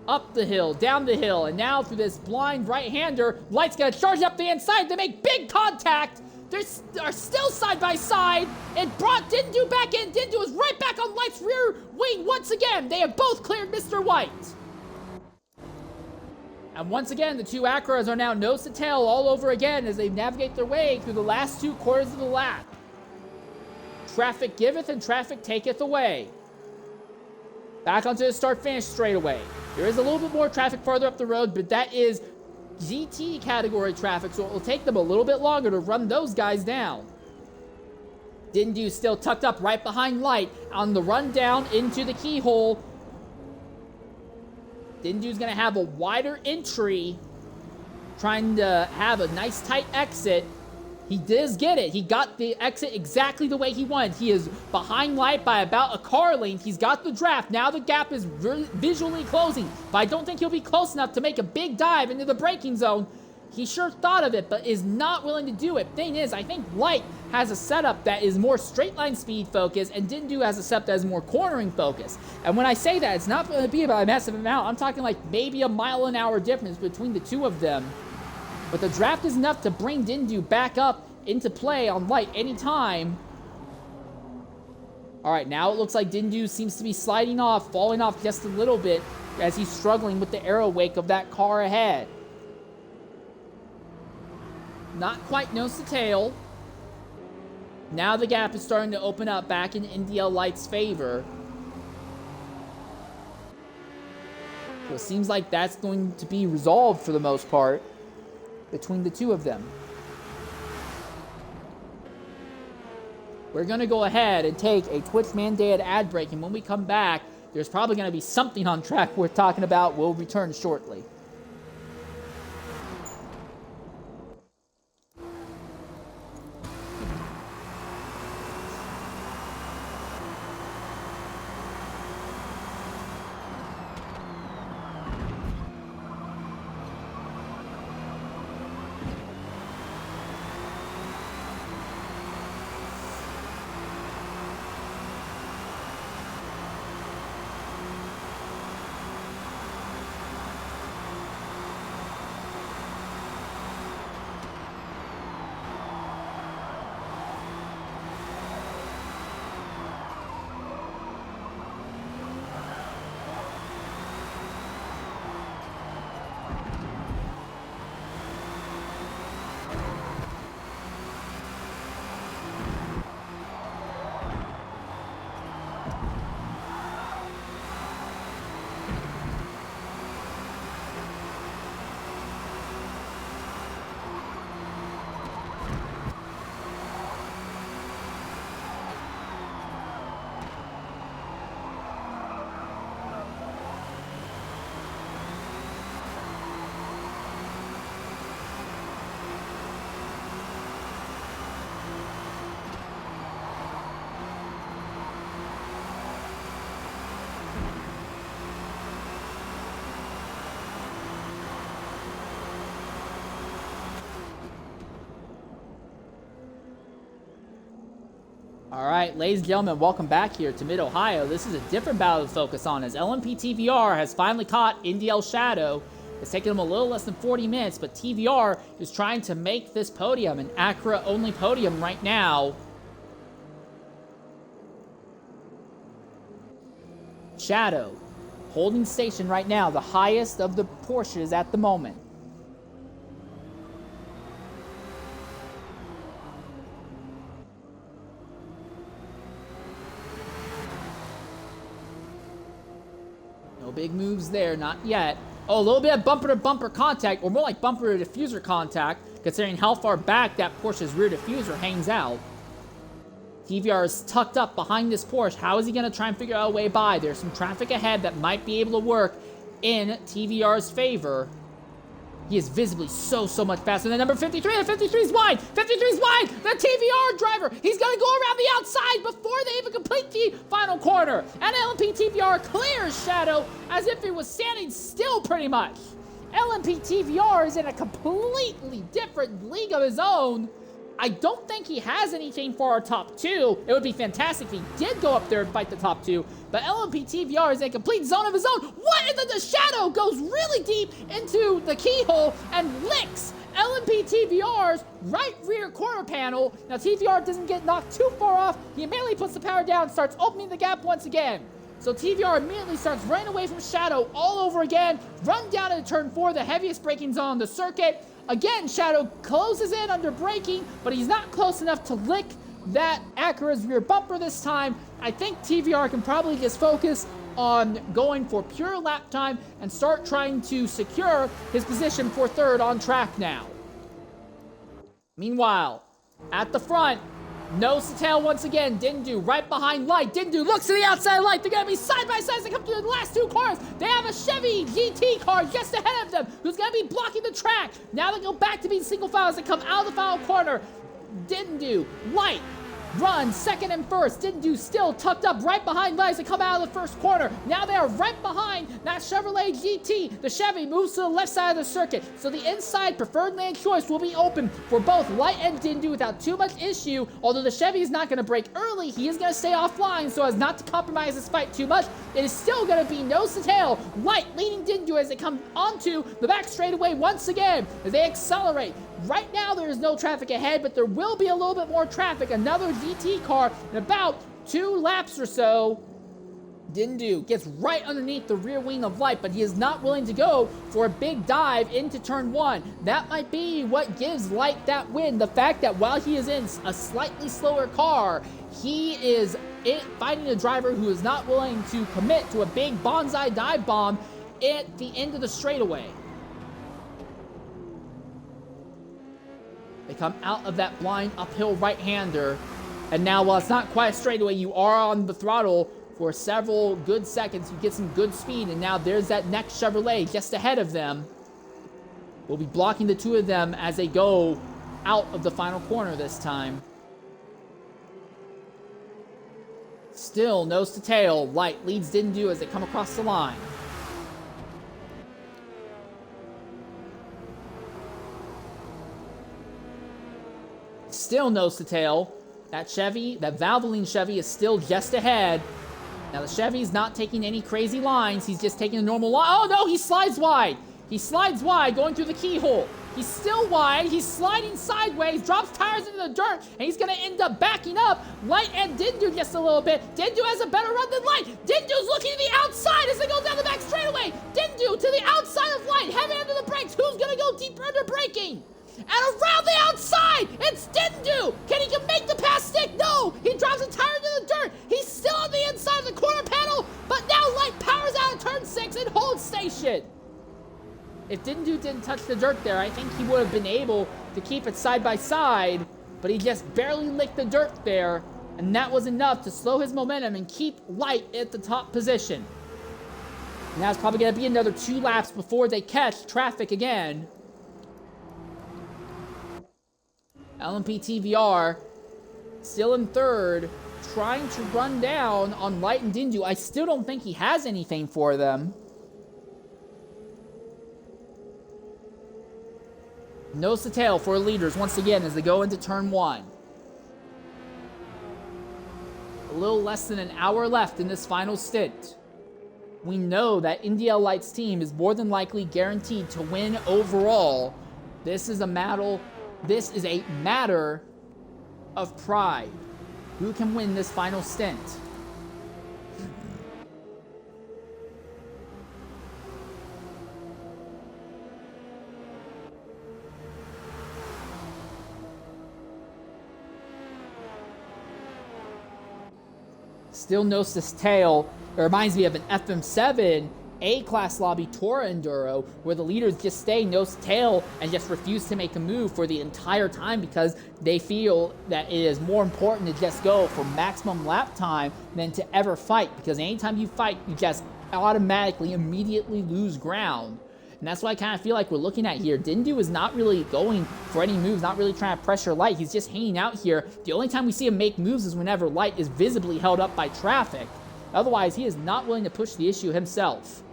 up the hill, down the hill, and now through this blind right-hander, Light's gonna charge up the inside. They make big contact. They are still side by side. It brought Dindu back in. Dindu is right back on Light's rear wing once again. They have both cleared Mr. White. And once again, the 2 Acras are now nose to tail all over again as they navigate their way through the last 2 quarters of the lap. Traffic giveth and traffic taketh away. Back onto the start-finish straightaway. There is a little bit more traffic farther up the road, but that is GT category traffic, so it will take them a little bit longer to run those guys down. Dindu still tucked up right behind Light on the run down into the keyhole. Dindu's going to have a wider entry, trying to have a nice tight exit. He does get it. He got the exit exactly the way he wanted. He is behind Light by about a car length. He's got the draft. Now the gap is visually closing, but I don't think he'll be close enough to make a big dive into the braking zone. He sure thought of it, but is not willing to do it. Thing is, I think Light has a setup that is more straight line speed focused, and Dindu has a setup that is more cornering focused. And when I say that, it's not going to be about a massive amount. I'm talking like maybe a mile-an-hour difference between the 2 of them. But the draft is enough to bring Dindu back up into play on Light anytime. All right, now it looks like Dindu seems to be sliding off, falling off just a little bit as he's struggling with the aero wake of that car ahead. Not quite nose to tail. Now the gap is starting to open up back in NDL Light's favor. So it seems like that's going to be resolved for the most part between the 2 of them. We're going to go ahead and take a Twitch-mandated ad break, and when we come back, there's probably going to be something on track worth talking about. We'll return shortly. All right, ladies and gentlemen, welcome back here to Mid-Ohio. This is a different battle to focus on as LMP TVR has finally caught NDL Shadow. It's taken him a little less than 40 minutes, but TVR is trying to make this podium an Acura-only podium right now. Shadow holding station right now, the highest of the Porsches at the moment. No big moves there, not yet. Oh, a little bit of bumper-to-bumper contact, or more like bumper-to-diffuser contact, considering how far back that Porsche's rear diffuser hangs out. TVR is tucked up behind this Porsche. How is he going to try and figure out a way by? There's some traffic ahead that might be able to work in TVR's favor. He is visibly so much faster than number 53. The 53 is wide. 53 is wide. The TVR driver. He's going to go around the outside before they even complete the final corner. And LMP TVR clears Shadow as if he was standing still pretty much. LMP TVR is in a completely different league of his own. I don't think he has anything for our top two. It would be fantastic if he did go up there and fight the top two. But LMP TVR is in a complete zone of his own. What? And then the Shadow goes really deep into the keyhole and licks LMP TVR's right rear quarter panel. Now TVR doesn't get knocked too far off. He immediately puts the power down, starts opening the gap once again. So TVR immediately starts running away from Shadow all over again. Run down into turn 4, the heaviest braking zone on the circuit. Again, Shadow closes in under braking, but he's not close enough to lick that Acura's rear bumper this time. I think TVR can probably just focus on going for pure lap time and start trying to secure his position for third on track now. Meanwhile, at the front, nose to tail once again. Dindu right behind Light. Dindu looks to the outside Light. They're going to be side by side as they come through the last two cars. They have a Chevy GT car just ahead of them who's going to be blocking the track. Now they go back to being single file as they come out of the final corner. Dindu, Light, run second and first. Dindu still tucked up right behind Light as they come out of the first corner. Now they are right behind that Chevrolet GT. The Chevy moves to the left side of the circuit, so the inside preferred lane choice will be open for both Light and Dindu without too much issue. Although the Chevy is not going to break early, he is going to stay offline so as not to compromise his fight too much. It is still going to be nose to tail. Light leading Dindu as they come onto the back straightaway once again as they accelerate. Right now there is no traffic ahead, but there will be a little bit more traffic. Another GT car in about 2 laps or so. Dindu gets right underneath the rear wing of Light, but he is not willing to go for a big dive into turn 1. That might be what gives Light that win. The fact that while he is in a slightly slower car, he is fighting a driver who is not willing to commit to a big bonsai dive bomb at the end of the straightaway. They come out of that blind uphill right-hander, and now while it's not quite a straightaway, you are on the throttle for several good seconds. You get some good speed, and now there's that next Chevrolet just ahead of them. We'll be blocking the two of them as they go out of the final corner this time. Still nose to tail. Light leads Dindu as they come across the line. Still nose to tail. That Chevy, that Valvoline Chevy is still just ahead. Now the Chevy's not taking any crazy lines. He's just taking a normal line. Oh no, he slides wide. He slides wide going through the keyhole. He's still wide. He's sliding sideways, drops tires into the dirt, and he's going to end up backing up Light and Dindu just a little bit. Dindu has a better run than Light. Dindu's looking to the outside as they go down the back straightaway. Dindu to the outside of Light, heavy under the brakes. Who's going to go deeper under braking? And around the outside, it's Dindu. Can he make the pass stick? No. He drops a tire into the dirt. He's still on the inside of the corner panel, but now Light powers out of turn 6 and holds station. If Dindu didn't touch the dirt there, I think he would have been able to keep it side by side, but he just barely licked the dirt there, and that was enough to slow his momentum and keep Light at the top position. Now it's probably going to be another 2 laps before they catch traffic again. LMP TVR still in third, trying to run down on Light and Dindu. I still don't think he has anything for them. Nose to tail for leaders once again as they go into turn 1. A little less than an hour left in this final stint. We know that India Light's team is more than likely guaranteed to win overall. This is a matter of pride. Who can win this final stint? Still knows this tail. It reminds me of an FM7 A-Class Lobby Tour Enduro, where the leaders just stay nose to tail and just refuse to make a move for the entire time because they feel that it is more important to just go for maximum lap time than to ever fight, because anytime you fight, you just automatically, immediately lose ground. And that's what I kind of feel like we're looking at here. Dindu is not really going for any moves, not really trying to pressure Light. He's just hanging out here. The only time we see him make moves is whenever Light is visibly held up by traffic. Otherwise, he is not willing to push the issue himself.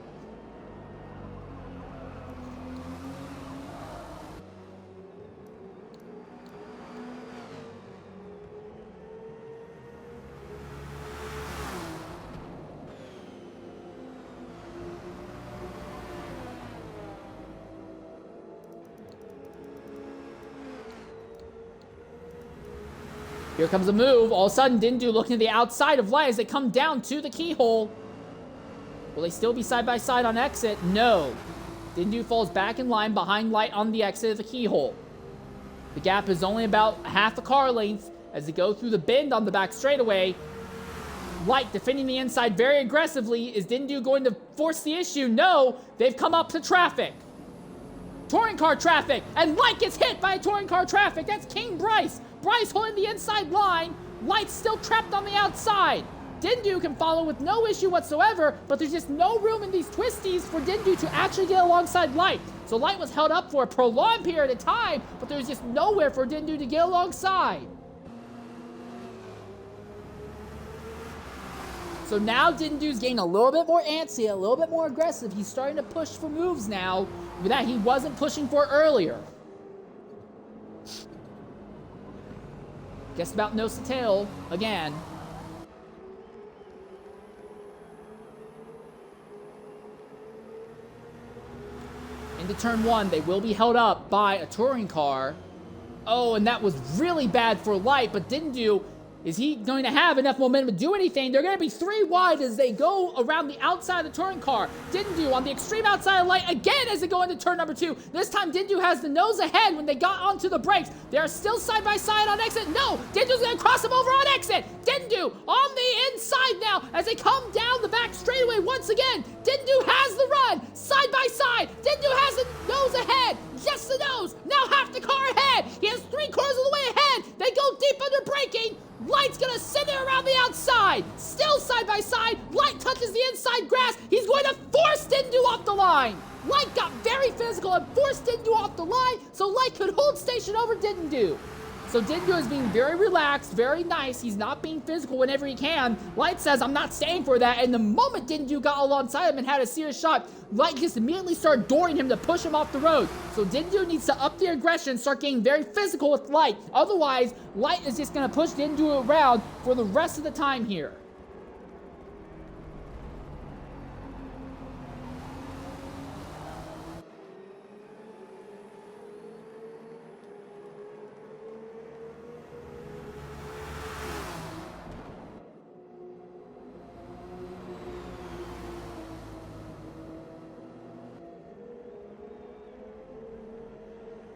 Here comes a move. All of a sudden, Dindu looking to the outside of Light as they come down to the keyhole. Will they still be side by side on exit? No. Dindu falls back in line behind Light on the exit of the keyhole. The gap is only about half a car length as they go through the bend on the back straightaway. Light defending the inside very aggressively. Is Dindu going to force the issue? No. They've come up to traffic. Touring car traffic. And Light gets hit by a touring car traffic. That's King Bryce. Bryce holding the inside line. Light's still trapped on the outside. Dindu can follow with no issue whatsoever, but there's just no room in these twisties for Dindu to actually get alongside Light. So Light was held up for a prolonged period of time, but there's just nowhere for Dindu to get alongside. So now Dindu's getting a little bit more antsy, a little bit more aggressive. He's starting to push for moves now that he wasn't pushing for earlier. Just about nose to tail again. Into turn one, they will be held up by a touring car. Oh, and that was really bad for Light, but Dindu, is he going to have enough momentum to do anything? They're going to be three wide as they go around the outside of the touring car. Dindu on the extreme outside of Light again as they go into turn number two. This time Dindu has the nose ahead when they got onto the brakes. They are still side by side on exit. No, Dindu's going to cross him over on exit. Dindu on the inside now as they come down the back straightaway once again. Dindu has the run side by side. Dindu has the nose ahead. Just the nose. Now half the car ahead. He has 3/4 of the way ahead. They go deep under braking. Light's gonna send it around the outside. Still side by side. Light touches the inside grass. He's going to force Dindu off the line. Light got very physical and forced Dindu off the line so Light could hold station over Dindu. So Dindu is being very relaxed, very nice. He's not being physical whenever he can. Light says, I'm not staying for that. And the moment Dindu got alongside him and had a serious shot, Light just immediately started dooring him to push him off the road. So Dindu needs to up the aggression, start getting very physical with Light. Otherwise, Light is just going to push Dindu around for the rest of the time here.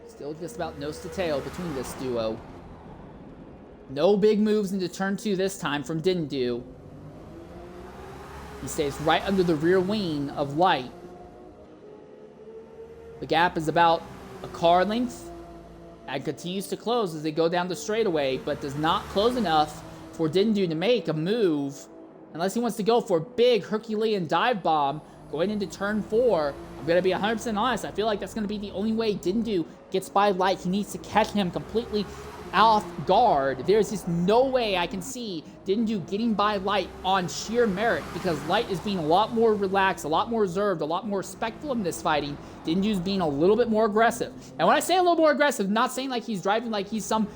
Still just about nose to tail between this duo. No big moves into turn two this time from Dindu. He stays right under the rear wing of Light. The gap is about a car length and continues to close as they go down the straightaway, but does not close enough for Dindu to make a move unless he wants to go for a big Herculean dive bomb going into turn four. I'm going to be 100% honest. I feel like that's going to be the only way Dindu gets by Light. He needs to catch him completely off guard. There's just no way I can see Dindu getting by Light on sheer merit, because Light is being a lot more relaxed, a lot more reserved, a lot more respectful in this fighting. Dindu's being a little bit more aggressive. And when I say a little more aggressive, not saying like he's driving like he's some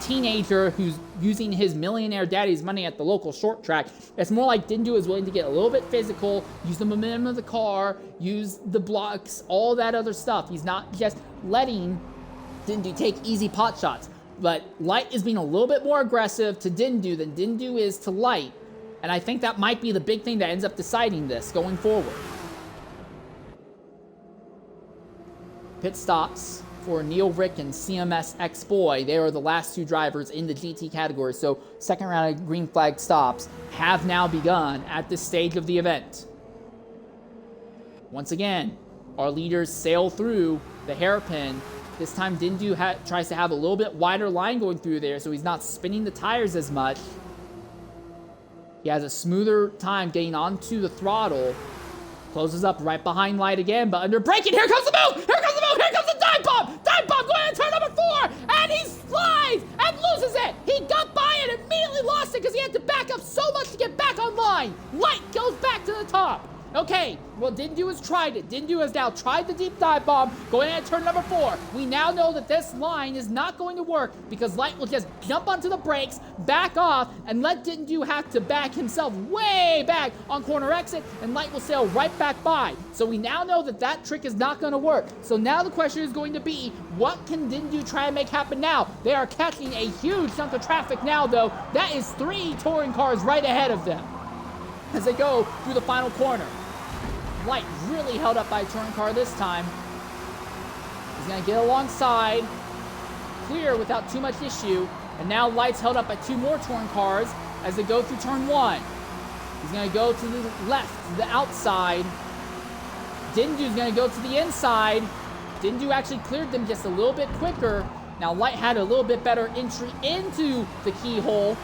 teenager who's using his millionaire daddy's money at the local short track. It's more like Dindu is willing to get a little bit physical, use the momentum of the car, use the blocks, all that other stuff. He's not just letting Dindu take easy pot shots. But Light is being a little bit more aggressive to Dindu than Dindu is to Light. And I think that might be the big thing that ends up deciding this going forward. Pit stops for Neil Rick and CMS X-Boy. They are the last two drivers in the GT category. So second round of green flag stops have now begun at this stage of the event. Once again, our leaders sail through the hairpin. This time Dindu tries to have a little bit wider line going through there, so he's not spinning the tires as much. He has a smoother time getting onto the throttle. Closes up right behind Light again, but under braking. Here comes the move! Here comes the move! Here comes the dive bomb! Dive bomb going into turn number 4! And he slides and loses it! He got by it, immediately lost it because he had to back up so much to get back online. Light goes back to the top. Okay, well, Dindu has tried it. Dindu has now tried the deep dive bomb going into turn number 4. We now know that this line is not going to work because Light will just jump onto the brakes, back off, and let Dindu have to back himself way back on corner exit, and Light will sail right back by. So we now know that that trick is not going to work. So now the question is going to be, what can Dindu try and make happen now? They are catching a huge chunk of traffic now, though. That is 3 touring cars right ahead of them as they go through the final corner. Light really held up by a touring car this time. He's going to get alongside, clear without too much issue, and now Light's held up by 2 more touring cars as they go through turn 1. He's going to go to the left, to the outside. Dindu's going to go to the inside. Dindu actually cleared them just a little bit quicker. Now Light had a little bit better entry into the keyhole,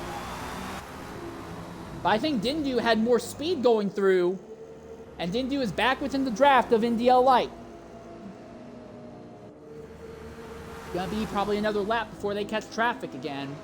but I think Dindu had more speed going through, and Dindu is back within the draft of NDL Light. Gonna be probably another lap before they catch traffic again.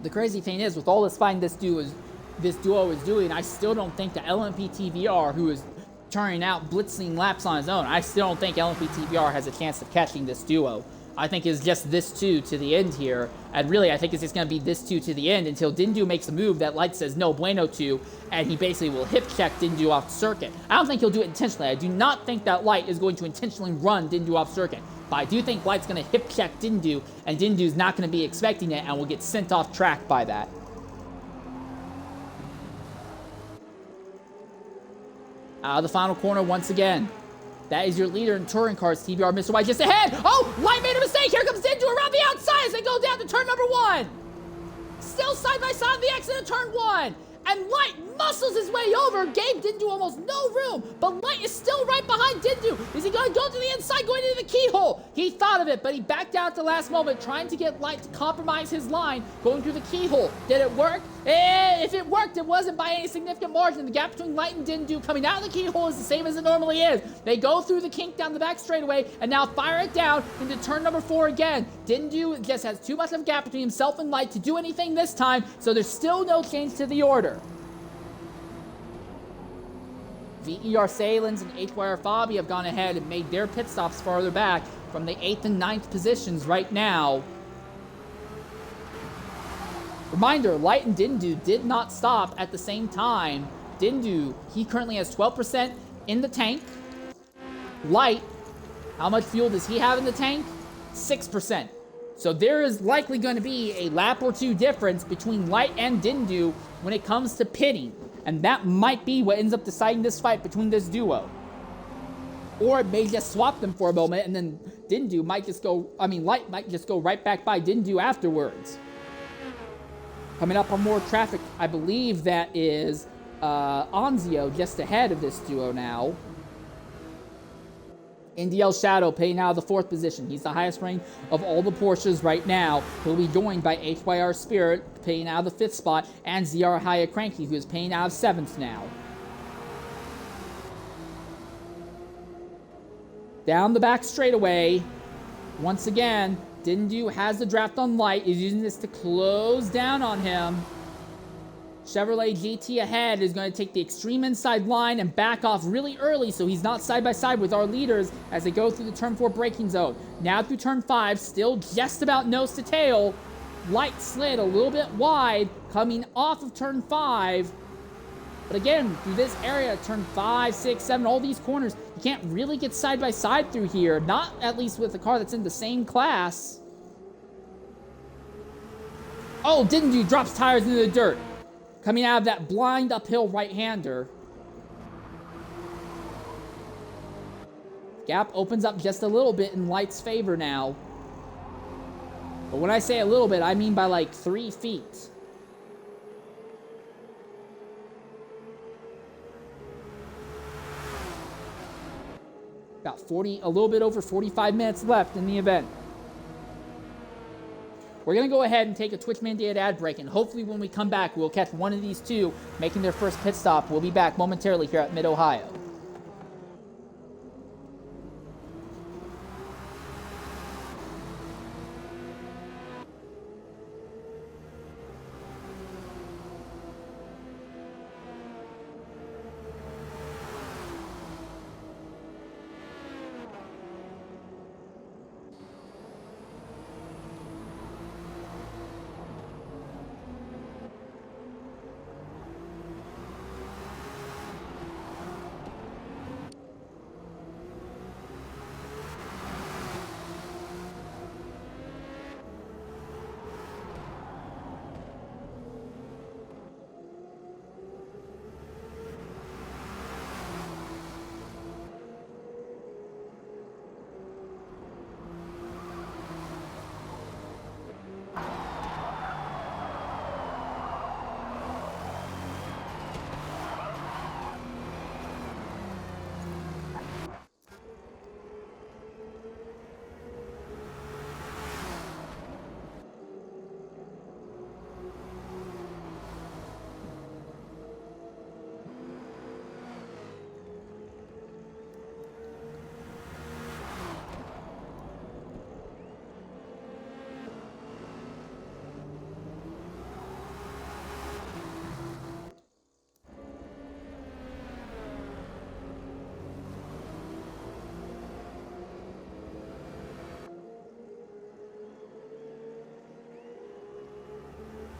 The crazy thing is, with all this fighting this duo is doing, I still don't think the LMP2VR, who is turning out blitzing laps on his own, I still don't think LMP2VR has a chance of catching this duo. I think it's just this 2 to the end here. And really, I think it's just going to be this 2 to the end until Dindu makes a move that Light says no bueno to, and he basically will hip check Dindu off circuit. I don't think he'll do it intentionally. I do not think that Light is going to intentionally run Dindu off circuit. But I do think Light's going to hip check Dindu, and Dindu's not going to be expecting it and will get sent off track by that. Out of the final corner once again. That is your leader in touring cars, TBR. Mr. White just ahead. Oh, Light made a mistake. Here comes Dindu around the outside as they go down to turn number 1. Still side by side on the exit of turn 1. And Light muscles his way over, gave Dindu almost no room, but Light is still right behind Dindu. Is he going to go to the inside, going into the keyhole? He thought of it, but he backed out at the last moment, trying to get Light to compromise his line, going through the keyhole. Did it work? If it worked, it wasn't by any significant margin. The gap between Light and Dindu coming out of the keyhole is the same as it normally is. They go through the kink down the back straightaway and now fire it down into turn number 4 again. Dindu just has too much of a gap between himself and Light to do anything this time, so there's still no change to the order. VER Salins and HYR Fabi have gone ahead and made their pit stops farther back from the 8th and 9th positions right now. Reminder, Light and Dindu did not stop at the same time. Dindu, he currently has 12% in the tank. Light, how much fuel does he have in the tank? 6%. So there is likely going to be a lap or 2 difference between Light and Dindu when it comes to pitting. And that might be what ends up deciding this fight between this duo. Or it may just swap them for a moment, and then Light might just go right back by Dindu afterwards. Coming up on more traffic, I believe that is Anzio just ahead of this duo now. NDL Shadow paying out of the 4th position. He's the highest ranked of all the Porsches right now. He'll be joined by HYR Spirit paying out of the 5th spot, and ZR Haya Cranky, who is paying out of 7th now. Down the back straightaway. Once again, Dindu has the draft on Light, is using this to close down on him. Chevrolet GT ahead is going to take the extreme inside line and back off really early so he's not side by side with our leaders as they go through the turn 4 braking zone. Now through turn 5, still just about nose to tail. Light slid a little bit wide coming off of turn 5. But again, through this area, turn 5, 6, 7, all these corners, you can't really get side by side through here. Not at least with a car that's in the same class. Oh, Dindu drops tires into the dirt. Coming out of that blind uphill right-hander. Gap opens up just a little bit in Light's favor now. But when I say a little bit, I mean by like 3 feet. About a little bit over 45 minutes left in the event. We're going to go ahead and take a Twitch mandated ad break, and hopefully when we come back, we'll catch one of these two making their first pit stop. We'll be back momentarily here at Mid-Ohio.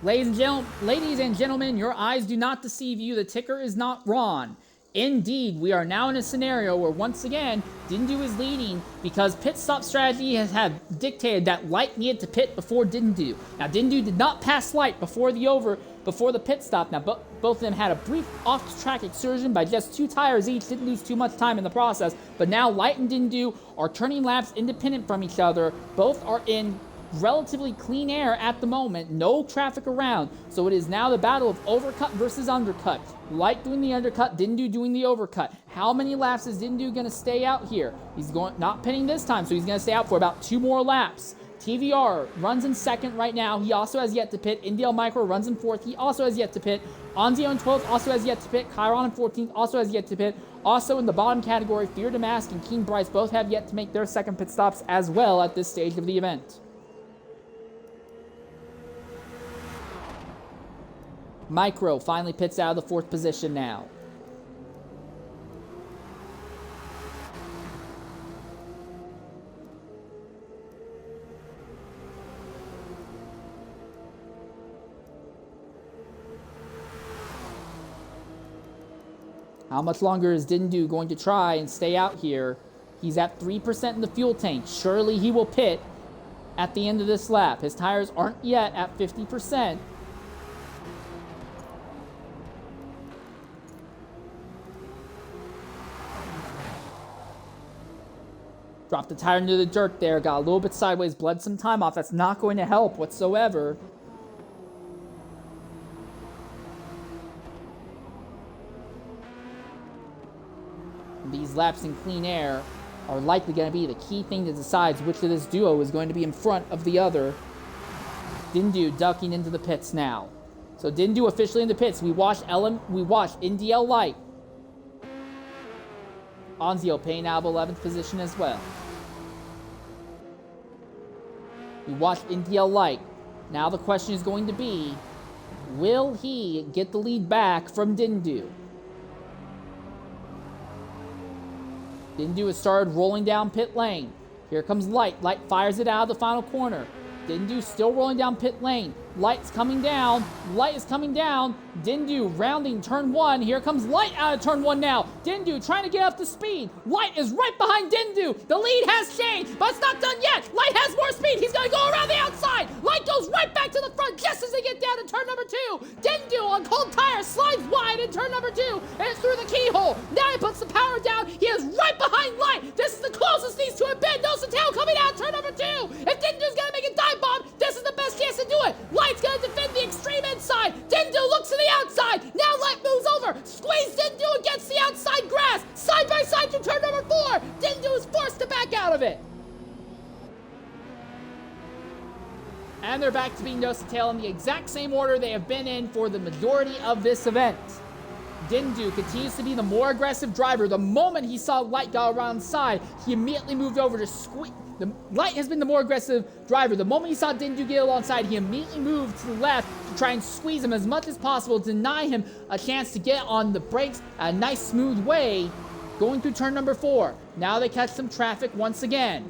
Ladies and gentlemen, your eyes do not deceive you. The ticker is not wrong. Indeed, we are now in a scenario where, once again, Dindu is leading because pit stop strategy has dictated that Light needed to pit before Dindu. Now, Dindu did not pass Light before the pit stop. Now, both of them had a brief off-track excursion by just 2 tires each. Didn't lose too much time in the process. But now, Light and Dindu are turning laps independent from each other. Both are in relatively clean air at the moment, no traffic around, so it is now the battle of overcut versus undercut. Light doing the undercut, Dindu doing the overcut. How many laps is Dindu going to stay out here? He's not pitting this time, so he's going to stay out for about 2 more laps. TVR runs in second right now. He also has yet to pit. NDL Micro runs in fourth. He also has yet to pit. Onzio in 12th also has yet to pit. Chiron in 14th also has yet to pit. Also in the bottom category, Fear Damask and Keen Bryce both have yet to make their second pit stops as well at this stage of the event. Micro finally pits out of the 4th position now. How much longer is Dindu going to try and stay out here? He's at 3% in the fuel tank. Surely he will pit at the end of this lap. His tires aren't yet at 50%. Dropped the tire into the dirt there, got a little bit sideways, bled some time off. That's not going to help whatsoever. These laps in clean air are likely going to be the key thing that decides which of this duo is going to be in front of the other. Dindu ducking into the pits now. So Dindu officially in the pits. We watch NDL Light Anzio paying out of 11th position as well. We watch India Light. Now the question is going to be, will he get the lead back from Dindu? Dindu has started rolling down pit lane. Here comes Light. Light fires it out of the final corner. Dindu still rolling down pit lane. Light's coming down. Light is coming down. Dindu rounding turn 1. Here comes Light out of turn 1 now. Dindu trying to get up to speed. Light is right behind Dindu. The lead has changed, but it's not done yet. Light has more speed. He's going to go around the outside. Light goes right back to the front just as they get down to turn number 2. Dindu on cold tires slides wide in turn number 2, and it's through the keyhole. Now he puts the power down. He is right behind Light. This is the closest these two have been. Nose to tail coming out turn number 2. If Dindu's going to make a dive bomb, this is the best chance to do it. Light's going to defend the extreme inside. Dindu looks to the outside. Now Light moves over. Squeeze Dindu against the outside grass. Side by side to turn number 4. Dindu is forced to back out of it. And they're back to being nose to tail in the exact same order they have been in for the majority of this event. Dindu continues to be the more aggressive driver. The moment he saw Light go around the side, he immediately moved over to squeeze. The Light has been the more aggressive driver. The moment he saw Dindu get alongside, he immediately moved to the left to try and squeeze him as much as possible, deny him a chance to get on the brakes a nice smooth way going through turn number 4. Now they catch some traffic once again.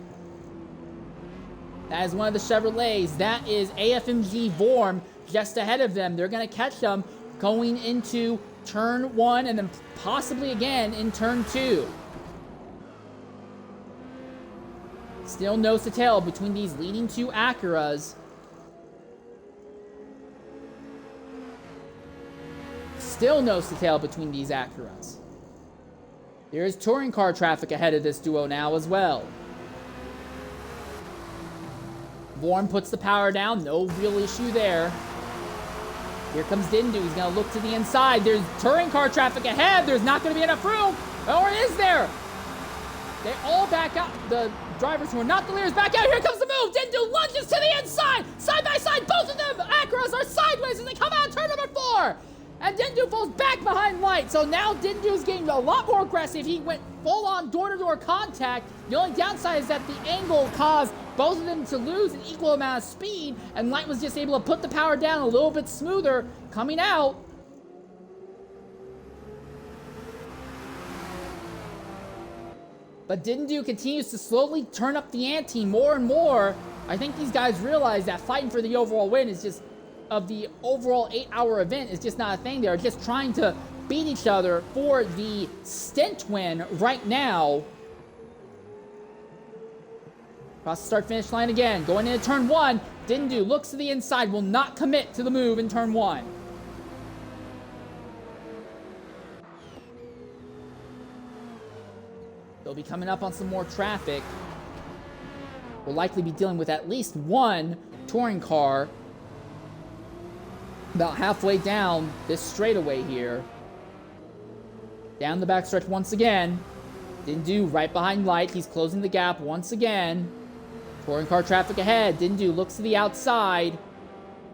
That is one of the Chevrolets. That is AFMG Vorm just ahead of them. They're going to catch them going into turn 1 and then possibly again in turn 2. Still nose to tail between these leading 2 Acuras. Still nose to tail between these Acuras. There is touring car traffic ahead of this duo now as well. Vorm puts the power down, no real issue there. Here comes Dindu, he's going to look to the inside. There's touring car traffic ahead, there's not going to be enough room. Or is there? They all back out. The drivers who are not the leaders back out. Here comes the move. Dindu lunges to the inside. Side by side, both of them Acuras are sideways as they come out of turn number 4. And Dindu falls back behind Light. So now Dindu's getting a lot more aggressive. He went full-on door-to-door contact. The only downside is that the angle caused both of them to lose an equal amount of speed, and Light was just able to put the power down a little bit smoother coming out. But Dindu continues to slowly turn up the ante more and more. I think these guys realize that fighting for the overall win is just, of the overall 8-hour event, is just not a thing. They're just trying to beat each other for the stint win right now. Across the start-finish line again. Going into turn 1, Dindu looks to the inside, will not commit to the move in turn 1. They'll be coming up on some more traffic. We'll likely be dealing with at least one touring car about halfway down this straightaway here. Down the backstretch once again. Dindu right behind Light. He's closing the gap once again. Touring car traffic ahead. Dindu looks to the outside.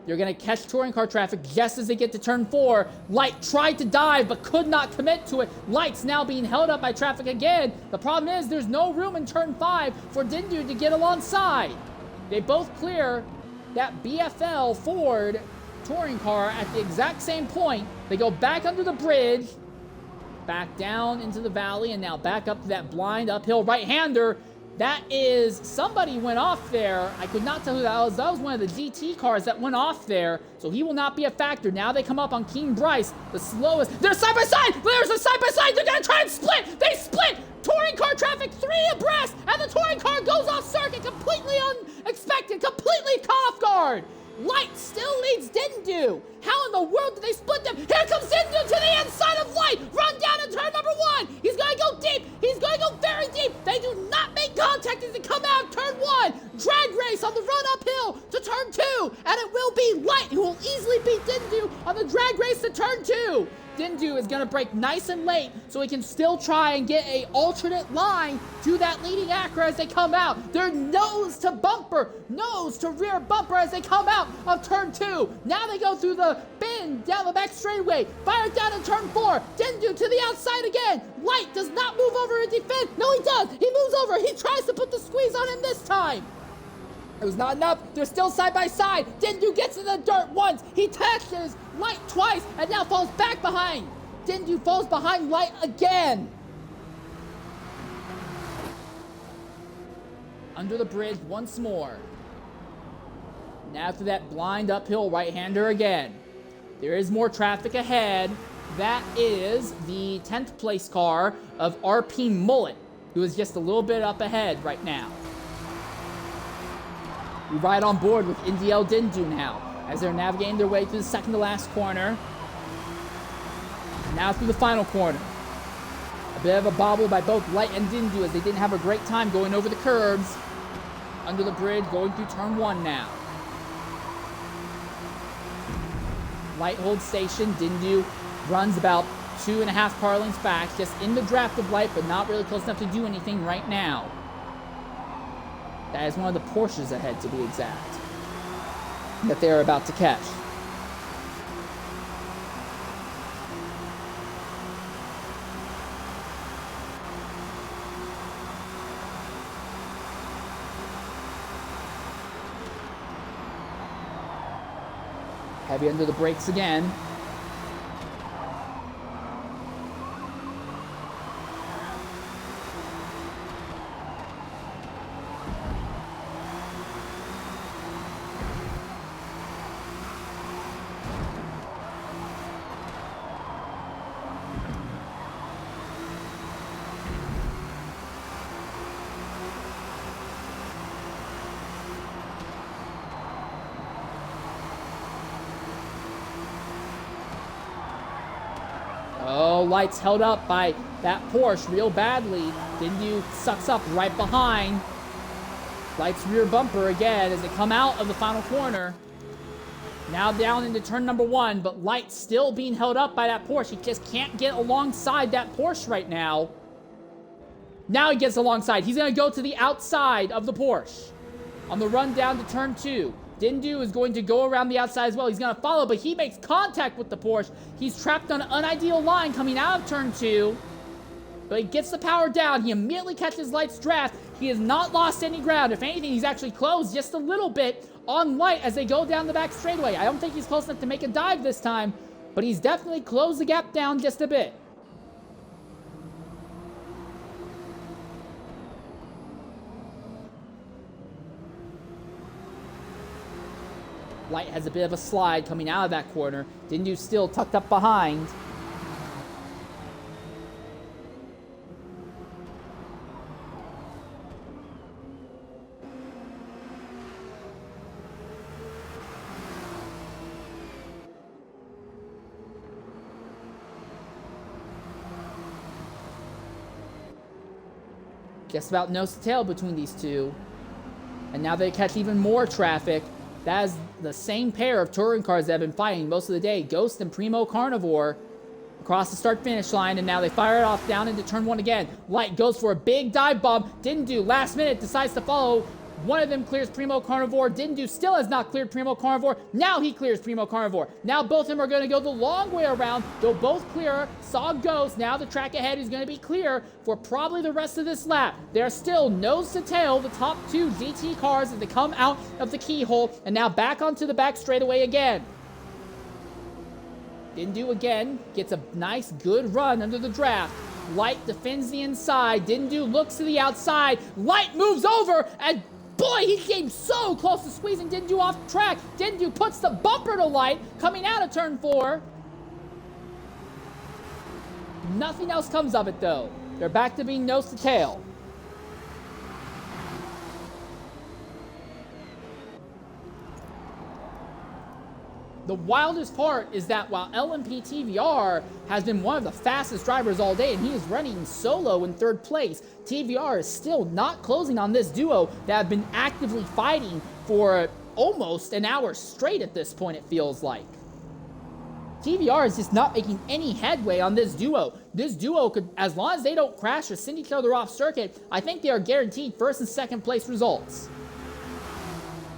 They're going to catch touring car traffic just as they get to turn 4. Light tried to dive but could not commit to it. Light's now being held up by traffic again. The problem is there's no room in turn 5 for Dindu to get alongside. They both clear that BFL Ford touring car at the exact same point. They go back under the bridge, back down into the valley, and now back up to that blind uphill right-hander. That is, somebody went off there. I could not tell who that was. That was one of the GT cars that went off there, so he will not be a factor. Now they come up on King Bryce, the slowest. They're side by side. There's a side by side. They're gonna try and split. They split. Touring car traffic 3 abreast, and the touring car goes off circuit, completely unexpected, completely caught off guard. Light still leads Dindu. How in the world did they split them? Here comes Dindu to the inside of Light. Run down in turn number 1. He's going to go deep. He's going to go very deep. They do not make contact as they come out of turn 1. Drag race on the run uphill to turn 2. And it will be Light who will easily beat Dindu on the drag race to turn 2. Dindu is going to brake nice and late so he can still try and get a alternate line to that leading Acura as they come out. They're nose to bumper, nose to rear bumper as they come out of turn 2. Now they go through the bend down the back straightaway. Fire down in turn 4. Dindu to the outside again. Light does not move over and defend. No, he does. He moves over. He tries to put the squeeze on him this time. It was not enough. They're still side by side. Dindu gets in the dirt once. He touches Light twice and now falls back behind. Dindu falls behind Light again. Under the bridge once more. And after that blind uphill right-hander again. There is more traffic ahead. That is the 10th place car of RP Mullet, who is just a little bit up ahead right now. We ride on board with Indiel Dindu now as they're navigating their way through the second to last corner. Now through the final corner. A bit of a bobble by both Light and Dindu as they didn't have a great time going over the curbs. Under the bridge, going through turn 1 now. Light holds station. Dindu runs about 2.5 car lengths back, just in the draft of Light, but not really close enough to do anything right now. That is one of the Porsches ahead, to be exact, that they are about to catch. Heavy under the brakes again. Oh, Light's held up by that Porsche real badly. Dindu sucks up right behind. Light's rear bumper again as they come out of the final corner. Now down into turn number 1, but Light still being held up by that Porsche. He just can't get alongside that Porsche right now. Now he gets alongside. He's going to go to the outside of the Porsche on the run down to turn 2. Dindu is going to go around the outside as well. He's going to follow, but he makes contact with the Porsche. He's trapped on an unideal line coming out of turn 2. But he gets the power down. He immediately catches Light's draft. He has not lost any ground. If anything, he's actually closed just a little bit on Light as they go down the back straightaway. I don't think he's close enough to make a dive this time, but he's definitely closed the gap down just a bit. Light has a bit of a slide coming out of that corner. Dindu still tucked up behind. Just about nose to tail between these two. And now they catch even more traffic. That is the same pair of touring cars that have been fighting most of the day, Ghost and Primo Carnivore, across the start-finish line, and now they fire it off down into turn 1 again. Light goes for a big dive bomb. Dindu, last minute, decides to follow. One of them clears Primo Carnivore. Dindu still has not cleared Primo Carnivore. Now he clears Primo Carnivore. Now both of them are going to go the long way around. They'll both clear. Saw Ghost. Now the track ahead is going to be clear for probably the rest of this lap. They're still nose to tail, the top 2 GT cars as they come out of the keyhole. And now back onto the back straightaway again. Dindu again gets a nice, good run under the draft. Light defends the inside. Dindu looks to the outside. Light moves over and boy, he came so close to squeezing Dindu off track. Dindu puts the bumper to Light coming out of turn 4. Nothing else comes of it, though. They're back to being nose to tail. The wildest part is that while LMP TVR has been one of the fastest drivers all day and he is running solo in 3rd place, TVR is still not closing on this duo that have been actively fighting for almost an hour straight at this point, it feels like. TVR is just not making any headway on this duo. This duo could, as long as they don't crash or send each other off circuit, I think they are guaranteed first and second place results.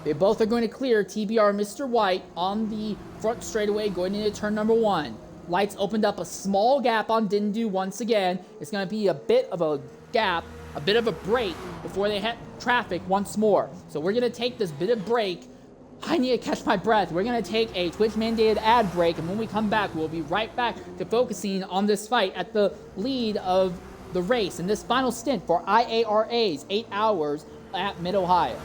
They both are going to clear TBR and Mr. White on the front straightaway going into turn number 1. Lights opened up a small gap on Dindu once again. It's going to be a bit of a gap, a bit of a break before they hit traffic once more. So we're going to take this bit of break. I need to catch my breath. We're going to take a Twitch-mandated ad break, and when we come back, we'll be right back to focusing on this fight at the lead of the race in this final stint for IARA's 8 hours at Mid-Ohio.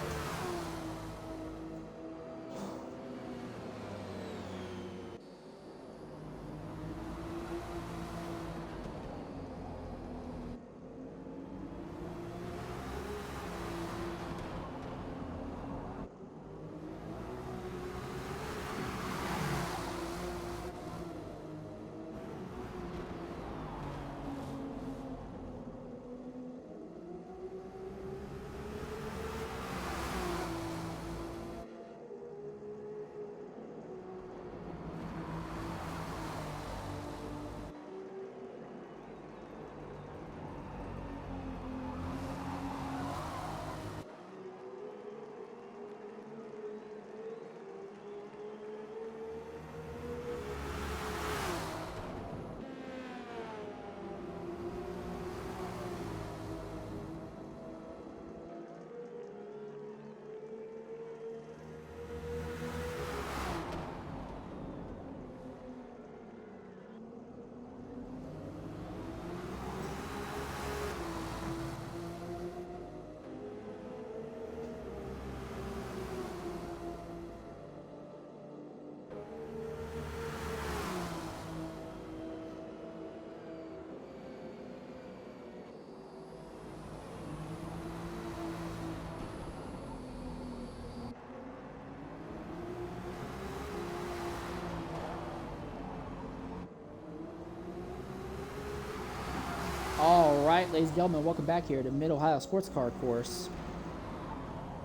Alright, ladies and gentlemen, welcome back here to Mid-Ohio Sports Car Course.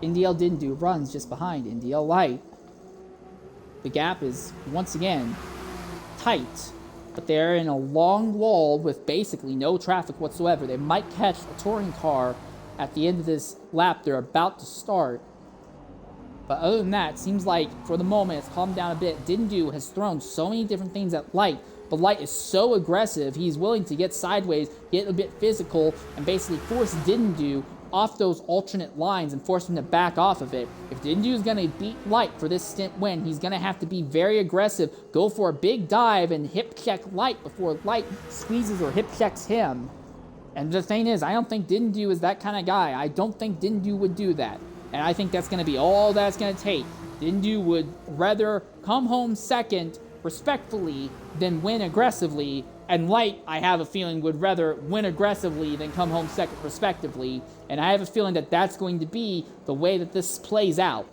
NDL Dindu runs just behind NDL Light. The gap is, once again, tight, but they're in a long wall with basically no traffic whatsoever. They might catch a touring car at the end of this lap they're about to start. But other than that, it seems like, for the moment, it's calmed down a bit. Dindu has thrown so many different things at Light, but Light is so aggressive, he's willing to get sideways, get a bit physical, and basically force Dindu off those alternate lines and force him to back off of it. If Dindu is going to beat Light for this stint win, he's going to have to be very aggressive, go for a big dive, and hip check Light before Light squeezes or hip checks him. And the thing is, I don't think Dindu is that kind of guy. I don't think Dindu would do that. And I think that's going to be all that's going to take. Dindu would rather come home second respectfully than win aggressively. And Light, I have a feeling, would rather win aggressively than come home second respectively. And I have a feeling that that's going to be the way that this plays out.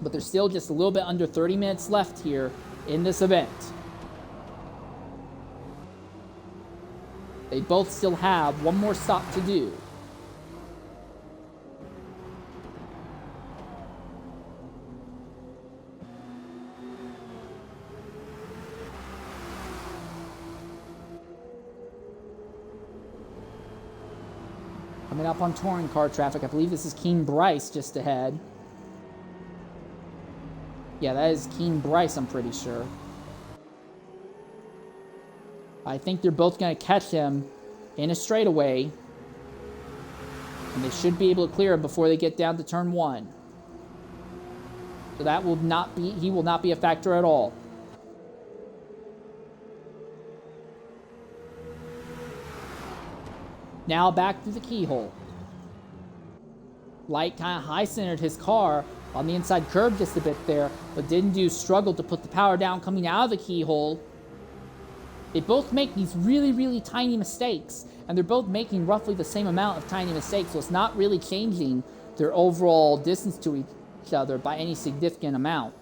But there's still just a little bit under 30 minutes left here in this event. They both still have one more stop to do. Coming up on touring car traffic, I believe this is Keen Bryce just ahead. Yeah, that is Keen Bryce, I'm pretty sure. I think they're both going to catch him in a straightaway. And they should be able to clear him before they get down to turn 1. So that will not be, he will not be a factor at all. Now back to the keyhole. Light kind of high-centered his car on the inside curb just a bit there, but Dindu struggled to put the power down coming out of the keyhole. They both make these really, really tiny mistakes, and they're both making roughly the same amount of tiny mistakes, so it's not really changing their overall distance to each other by any significant amount.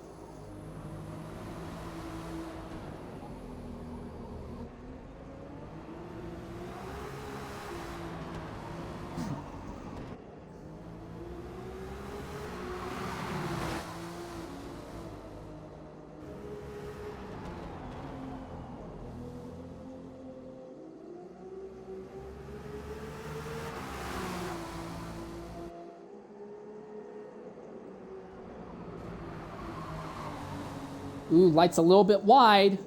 Ooh, Light's a little bit wide,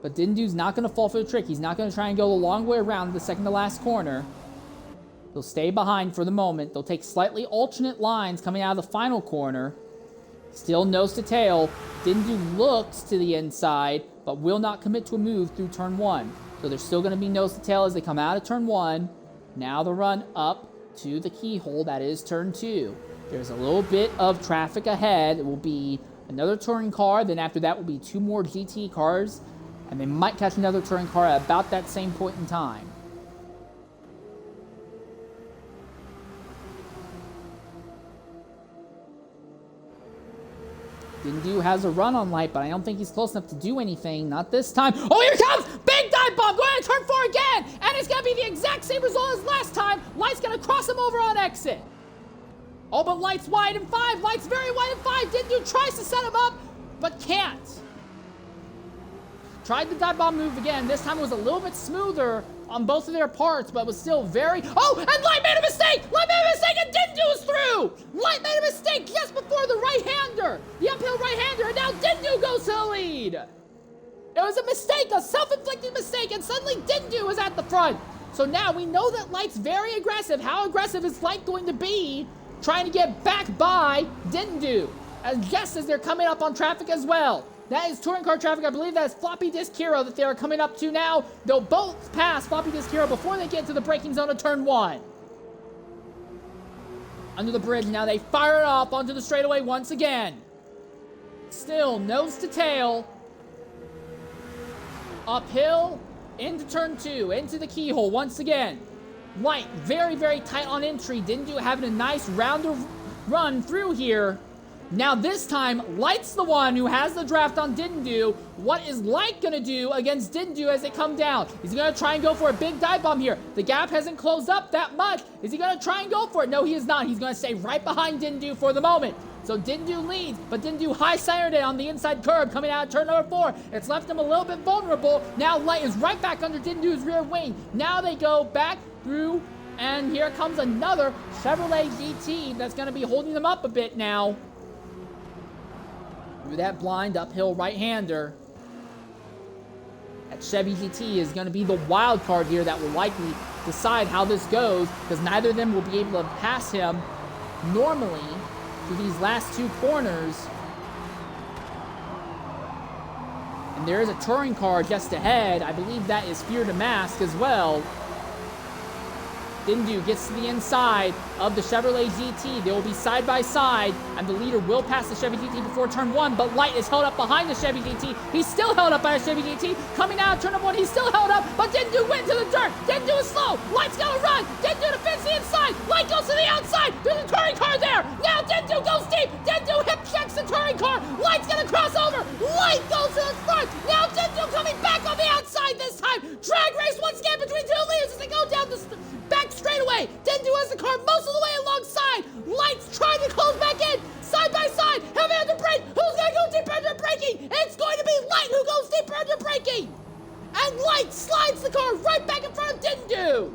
but Dindu's not going to fall for the trick. He's not going to try and go the long way around the second to last corner. They'll stay behind for the moment. They'll take slightly alternate lines coming out of the final corner. Still nose to tail. Dindu looks to the inside, but will not commit to a move through turn 1. So they're still going to be nose to tail as they come out of turn 1. Now the run up to the keyhole, that is turn 2. There's a little bit of traffic ahead. It will be another touring car. Then after that will be 2 more GT cars. And they might catch another touring car at about that same point in time. Dindu has a run on Light, but I don't think he's close enough to do anything. Not this time. Oh, here it comes! Big dive bomb going to turn 4 again! And it's going to be the exact same result as last time. Light's going to cross him over on exit. Oh, but Light's wide in 5. Light's very wide in 5. Dindu tries to set him up, but can't. Tried the dive bomb move again. This time it was a little bit smoother on both of their parts, but was still very... Oh, and Light made a mistake! Light made a mistake, and Dindu is through! Light made a mistake just before the right-hander, the uphill right-hander, and now Dindu goes to the lead! It was a mistake, a self-inflicted mistake, and suddenly Dindu is at the front. So now we know that Light's very aggressive. How aggressive is Light going to be trying to get back by Dindu? And just as they're coming up on traffic as well. That is touring car traffic. I believe that is Floppy Disk Hero that they are coming up to now. They'll both pass Floppy Disk Hero before they get to the braking zone of turn 1. Under the bridge, now they fire it off onto the straightaway once again. Still nose to tail. Uphill, into turn 2, into the keyhole once again. Light, very, very tight on entry. Dindu having a nice rounder run through here. Now this time, Light's the one who has the draft on Dindu. What is Light going to do against Dindu as they come down? Is he going to try and go for a big dive bomb here? The gap hasn't closed up that much. Is he going to try and go for it? No, he is not. He's going to stay right behind Dindu for the moment. So Dindu leads, but Dindu high-centered it on the inside curb coming out of turn number 4. It's left him a little bit vulnerable. Now Light is right back under Dindu's rear wing. Now they go back through, and here comes another Chevrolet GT that's going to be holding them up a bit now. Through that blind uphill right-hander. That Chevy GT is going to be the wild card here that will likely decide how this goes, because neither of them will be able to pass him normally through these last 2 corners. And there is a touring car just ahead. I believe that is Fear to Mask as well. Dindu gets to the inside of the Chevrolet GT. They will be side by side, and the leader will pass the Chevy GT before turn 1, but Light is held up behind the Chevy GT. He's still held up by the Chevy GT. Coming out of turn 1, he's still held up, but Dindu went to the dirt. Dindu is slow. Light's got to run. Dindu defends the inside. Light goes to the outside. There's a touring car there. Now Dindu goes deep. Dindu hip checks the touring car. Light's going to cross over. Light goes to the front. Now Dindu coming back on the outside this time. Drag race once again between 2 leaders as they go down the back straightaway. Dindu has the car most of the way alongside. Light's trying to close back in. Side by side. Heavy under brake. Who's going to go deeper under braking? It's going to be Light who goes deeper under braking. And Light slides the car right back in front of Dindu.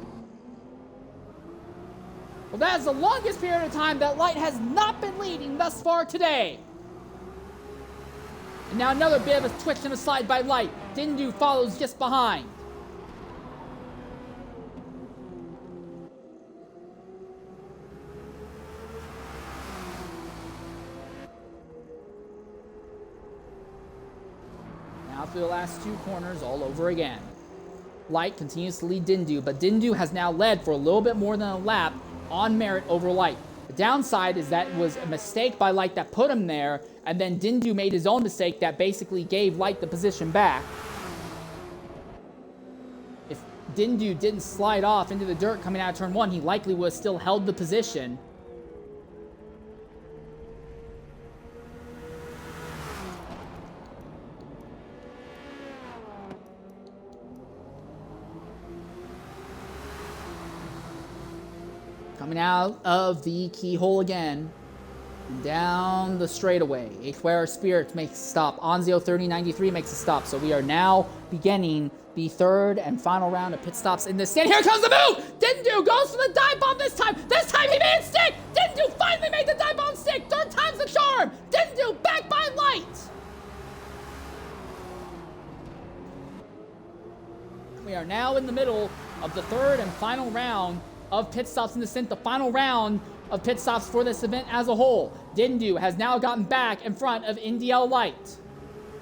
Well, that is the longest period of time that Light has not been leading thus far today. And now another bit of a twitch and a slide by Light. Dindu follows just behind. Now through the last 2 corners all over again. Light continues to lead Dindu, but Dindu has now led for a little bit more than a lap on merit over Light. The downside is that it was a mistake by Light that put him there, and then Dindu made his own mistake that basically gave Light the position back. If Dindu didn't slide off into the dirt coming out of turn 1, he likely would have still held the position. Coming out of the keyhole again. Down the straightaway. H-Wire Spirits makes a stop. Onzio 3093 makes a stop. So we are now beginning the 3rd and final round of pit stops in this stand. Here comes the move! Dindu goes for the dive bomb this time. This time he made it stick! Dindu finally made the dive bomb stick! 3rd time's the charm! Dindu back by Light! We are now in the middle of the third and final round of pit stops in the stint, the final round of pit stops for this event as a whole. Dindu has now gotten back in front of NDL Light.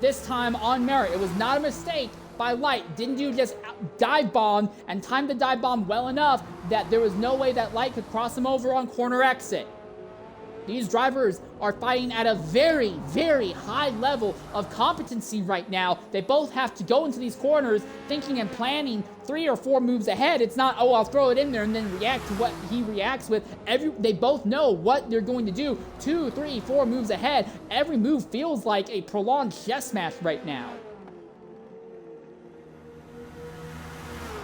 This time on merit. It was not a mistake by Light. Dindu just dive bombed and timed the dive bomb well enough that there was no way that Light could cross him over on corner exit. These drivers are fighting at a very, very high level of competency right now. They both have to go into these corners thinking and planning 3 or 4 moves ahead. It's not, oh, I'll throw it in there and then react to what he reacts with. They both know what they're going to do 2, 3, 4 moves ahead. Every move feels like a prolonged chess match right now.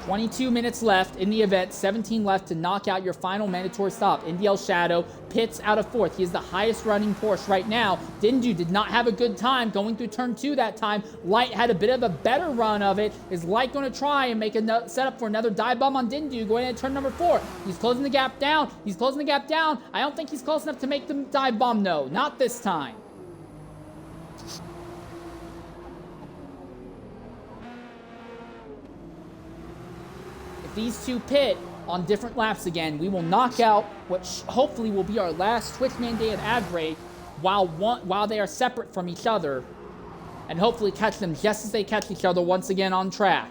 22 minutes left in the event, 17 left to knock out your final mandatory stop. NDL Shadow pits out of 4th. He is the highest running Porsche right now. Dindu did not have a good time going through turn 2 that time. Light had a bit of a better run of it. Is Light going to try and make a setup for another dive bomb on Dindu going into turn number 4? He's closing the gap down. He's closing the gap down. I don't think he's close enough to make the dive bomb. No, not this time. These two pit on different laps again, we will knock out what hopefully will be our last Twitch mandated ad break while they are separate from each other, and hopefully catch them just as they catch each other once again on track.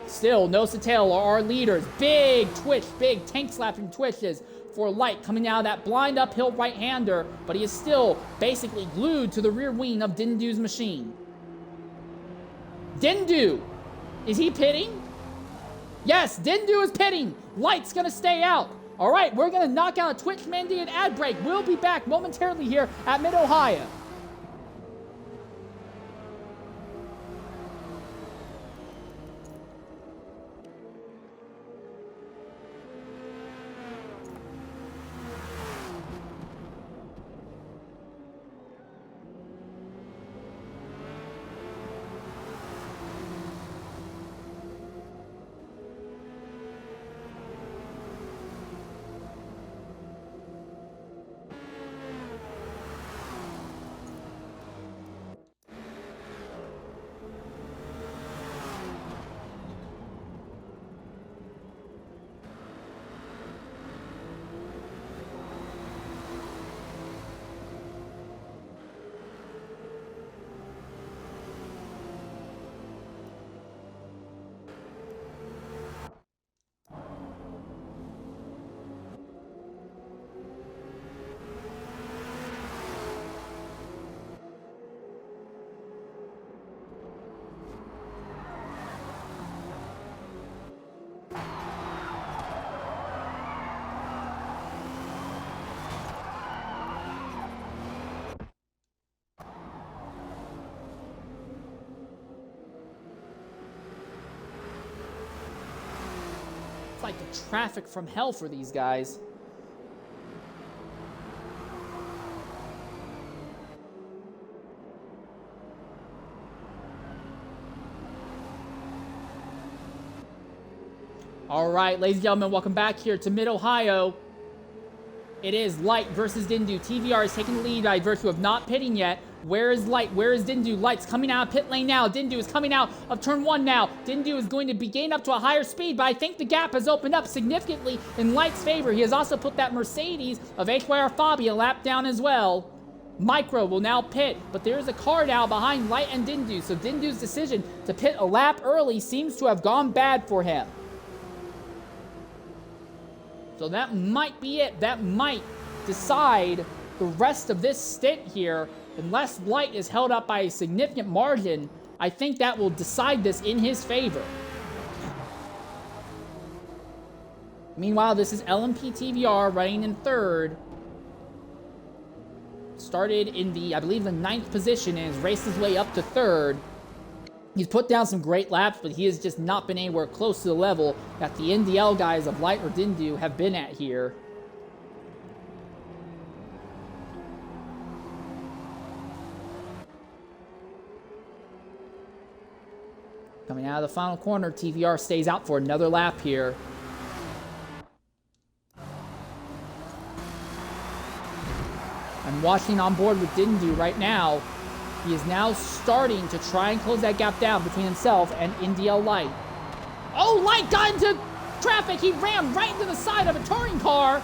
Still, nose to tail are our leaders. Big twitch, big tank slapping twitches for Light coming out of that blind uphill right-hander, but he is still basically glued to the rear wing of Dindu's machine. Dindu, is he pitting? Yes, Dindu is pitting. Light's going to stay out. All right, we're going to knock out a Twitch mandated ad break. We'll be back momentarily here at Mid-Ohio. Like the traffic from hell for these guys. All right, ladies and gentlemen, welcome back here to Mid-Ohio. It is Light versus Dindu. TVR is taking the lead by virtue of not pitting yet. Where is Light? Where is Dindu? Light's coming out of pit lane now. Dindu is coming out of turn 1 now. Dindu is going to be gained up to a higher speed, but I think the gap has opened up significantly in Light's favor. He has also put that Mercedes of HYR Fabi a lap down as well. Micro will now pit, but there is a car now behind Light and Dindu, so Dindu's decision to pit a lap early seems to have gone bad for him. So that might be it. That might decide the rest of this stint here. Unless Light is held up by a significant margin, I think that will decide this in his favor. Meanwhile, this is LMP TVR running in 3rd. Started in the, I believe, the 9th position and has raced his way up to 3rd. He's put down some great laps, but he has just not been anywhere close to the level that the NDL guys of Light or Dindu have been at here. Coming out of the final corner, TVR stays out for another lap here. I'm watching on board with Dindu right now. He is now starting to try and close that gap down between himself and NDL Light. Oh, Light got into traffic. He ran right into the side of a touring car.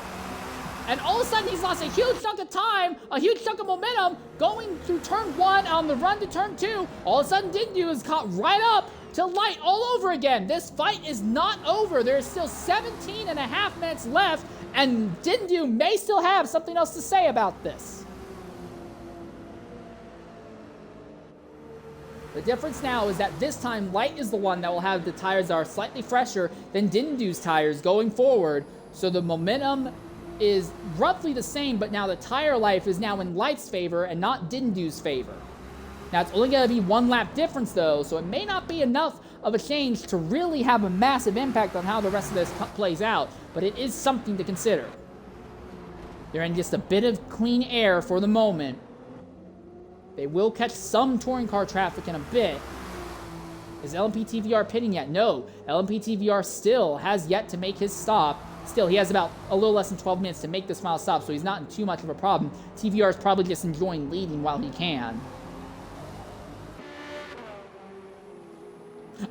And all of a sudden, he's lost a huge chunk of time, a huge chunk of momentum, going through turn 1 on the run to turn 2. All of a sudden, Dindu is caught right up to Light all over again. This fight is not over. There's still 17 and a half minutes left, and Dindu may still have something else to say about this. The difference now is that this time, Light is the one that will have the tires that are slightly fresher than Dindu's tires going forward, so the momentum is roughly the same, but now the tire life is now in Light's favor and not Dindu's favor. Now, it's only going to be 1 lap difference, though, so it may not be enough of a change to really have a massive impact on how the rest of this plays out, but it is something to consider. They're in just a bit of clean air for the moment. They will catch some touring car traffic in a bit. Is LMP2VR pitting yet? No. LMP2VR still has yet to make his stop. Still, he has about a little less than 12 minutes to make this final stop, so he's not in too much of a problem. TVR is probably just enjoying leading while he can.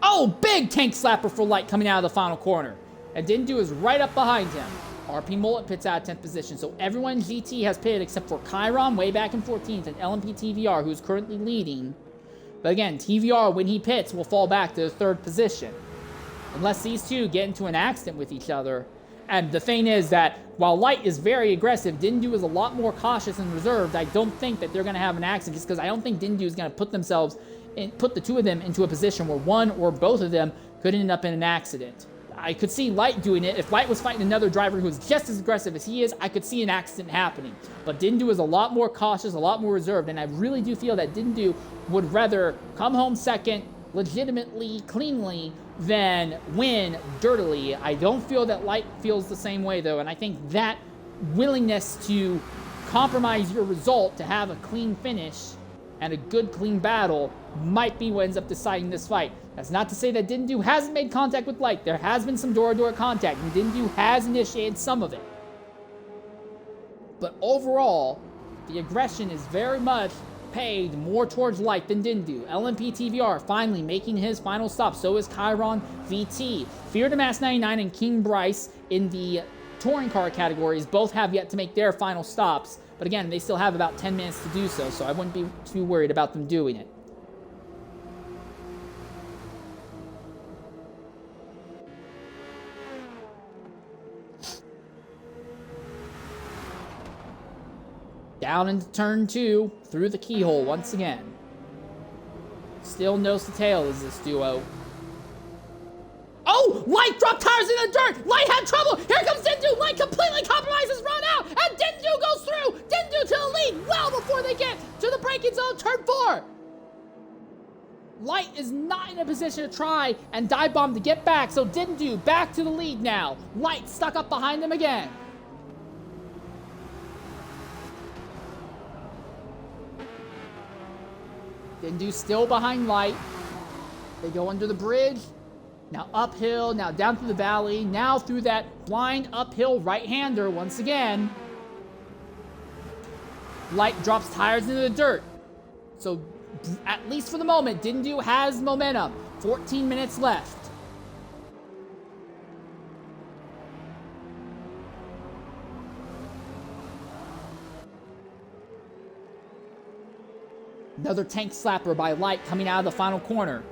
Oh, big tank slapper for Light coming out of the final corner. And Dindu is right up behind him. RP Mullet pits out of 10th position, so everyone in GT has pitted except for Chiron way back in 14th and LMP TVR, who's currently leading. But again, TVR, when he pits, will fall back to the 3rd position. Unless these two get into an accident with each other. And the thing is that while Light is very aggressive, Dindu is a lot more cautious and reserved. I don't think that they're going to have an accident just because I don't think Dindu is going to put the two of them into a position where one or both of them could end up in an accident. I could see Light doing it. If Light was fighting another driver who was just as aggressive as he is, I could see an accident happening. But Dindu is a lot more cautious, a lot more reserved, and I really do feel that Dindu would rather come home second, legitimately, cleanly, than win dirtily. I don't feel that Light feels the same way, though, and I think that willingness to compromise your result to have a clean finish and a good, clean battle might be what ends up deciding this fight. That's not to say that Dindu hasn't made contact with Light. There has been some door-to-door contact, and Dindu has initiated some of it. But overall, the aggression is very much paid more towards Light than Dindu. LMP TVR finally making his final stop. So is Chiron VT. Fear to Mass 99 and King Bryce in the touring car categories both have yet to make their final stops. But again, they still have about 10 minutes to do so, so I wouldn't be too worried about them doing it. Down into turn 2, through the keyhole once again. Still nose to tail is this duo. Oh! Light dropped tires in the dirt! Light had trouble! Here comes Dindu! Light completely compromises, run out! And Dindu goes through! Dindu to the lead well before they get to the braking zone, turn 4! Light is not in a position to try and dive bomb to get back, so Dindu back to the lead now. Light stuck up behind him again. Dindu still behind Light. They go under the bridge. Now uphill, now down through the valley, now through that blind uphill right-hander once again. Light drops tires into the dirt. So, at least for the moment, Dindu has momentum. 14 minutes left. Another tank slapper by Light coming out of the final corner.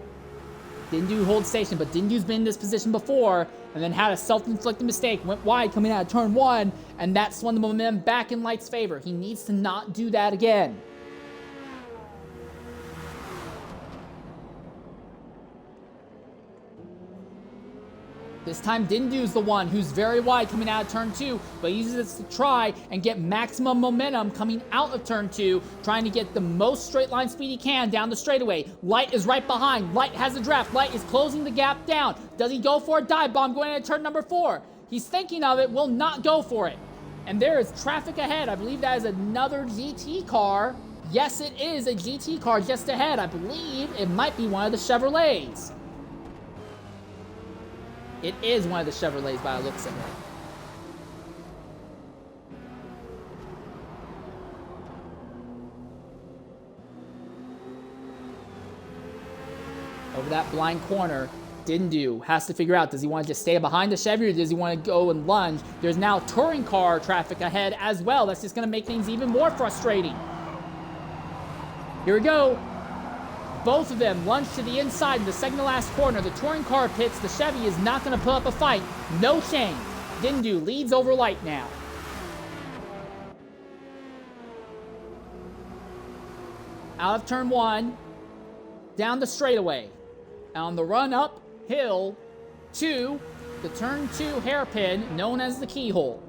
Dindu holds station, but Dindu's been in this position before and then had a self-inflicted mistake, went wide coming out of turn 1, and that swung the momentum back in Light's favor. He needs to not do that again. This time, Dindu's the one who's very wide coming out of turn 2, but uses this to try and get maximum momentum coming out of turn 2, trying to get the most straight line speed he can down the straightaway. Light is right behind. Light has a draft. Light is closing the gap down. Does he go for a dive bomb going into turn number 4? He's thinking of it, will not go for it. And there is traffic ahead. I believe that is another GT car. Yes, it is a GT car just ahead. I believe it might be one of the Chevrolets. It is one of the Chevrolets by the looks of it. Over that blind corner, Dindu has to figure out, does he want to just stay behind the Chevy or does he want to go and lunge? There's now touring car traffic ahead as well. That's just going to make things even more frustrating. Here we go. Both of them lunge to the inside in the second to last corner. The touring car pits. The Chevy is not going to put up a fight. No change. Dindu leads over Light now. Out of turn 1. Down the straightaway. On the run up hill to the turn 2 hairpin known as the keyhole.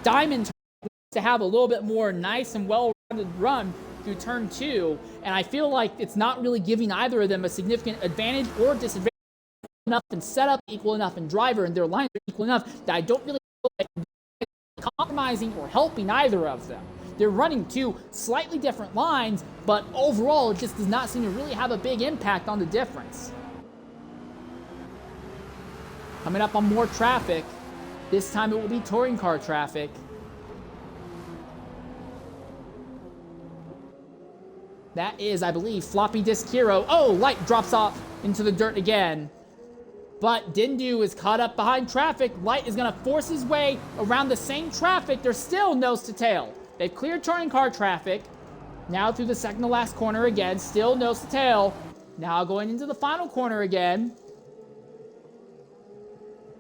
Diamond to have a little bit more nice and well-rounded run through turn 2, and I feel like it's not really giving either of them a significant advantage or disadvantage. Enough in setup, equal enough in driver, and their lines are equal enough that I don't really feel like compromising or helping either of them. They're running two slightly different lines, but overall it just does not seem to really have a big impact on the difference. Coming up on more traffic. This time it will be touring car traffic. That is, I believe, Floppy Disk Hero. Oh, Light drops off into the dirt again. But Dindu is caught up behind traffic. Light is going to force his way around the same traffic. They're still nose to tail. They've cleared touring car traffic. Now through the second to last corner again. Still nose to tail. Now going into the final corner again.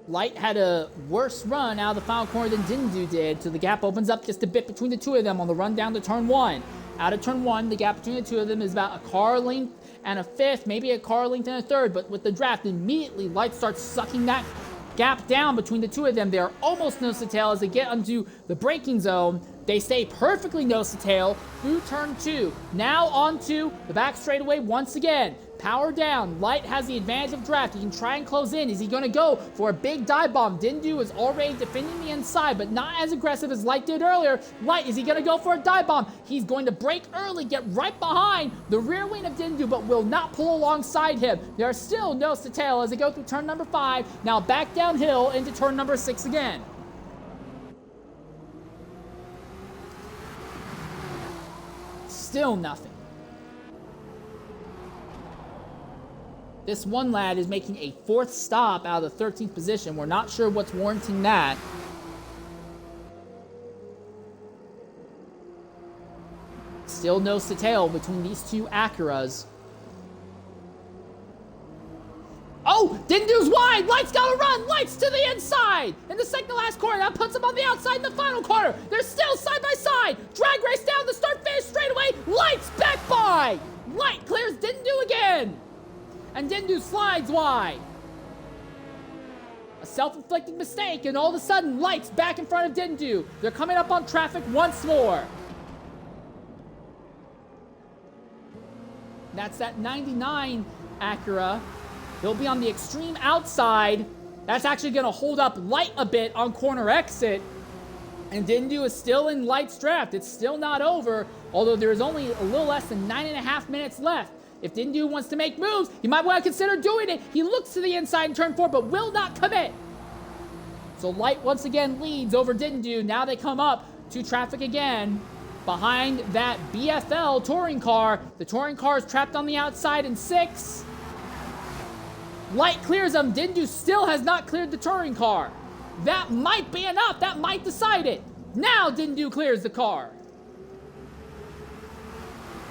Light had a worse run out of the final corner than Dindu did. So the gap opens up just a bit between the two of them on the run down to turn 1. Out of turn 1, the gap between the two of them is about a car length and a fifth, maybe a car length and a third. But with the draft, immediately Light starts sucking that gap down between the two of them. They're almost nose to tail as they get onto the braking zone. They stay perfectly nose to tail through turn 2. Now onto the back straightaway once again. Power down. Light has the advantage of draft. He can try and close in. Is he going to go for a big dive bomb? Dindu is already defending the inside, but not as aggressive as Light did earlier. Light, is he going to go for a dive bomb? He's going to brake early, get right behind the rear wing of Dindu, but will not pull alongside him. They are still nose to tail as they go through turn number 5. Now back downhill into turn number 6 again. Still nothing. This one lad is making a 4th stop out of the 13th position. We're not sure what's warranting that. Still nose to tail between these two Acuras. Oh, Dindu's wide. Light's got to run. Light's to the inside. In the second to last corner. That puts him on the outside in the final corner. They're still side by side. Drag race down the start finish straightaway. Light's back by. Light clears Dindu again. And Dindu slides wide. A self-inflicted mistake, and all of a sudden, Light's back in front of Dindu. They're coming up on traffic once more. That's that 99 Acura. He'll be on the extreme outside. That's actually going to hold up Light a bit on corner exit. And Dindu is still in Light's draft. It's still not over, although there is only a little less than 9.5 minutes left. If Dindu wants to make moves, he might want to consider doing it. He looks to the inside in turn 4, but will not commit. So Light once again leads over Dindu. Now they come up to traffic again behind that BFL touring car. The touring car is trapped on the outside in 6. Light clears them. Dindu still has not cleared the touring car. That might be enough. That might decide it. Now Dindu clears the car.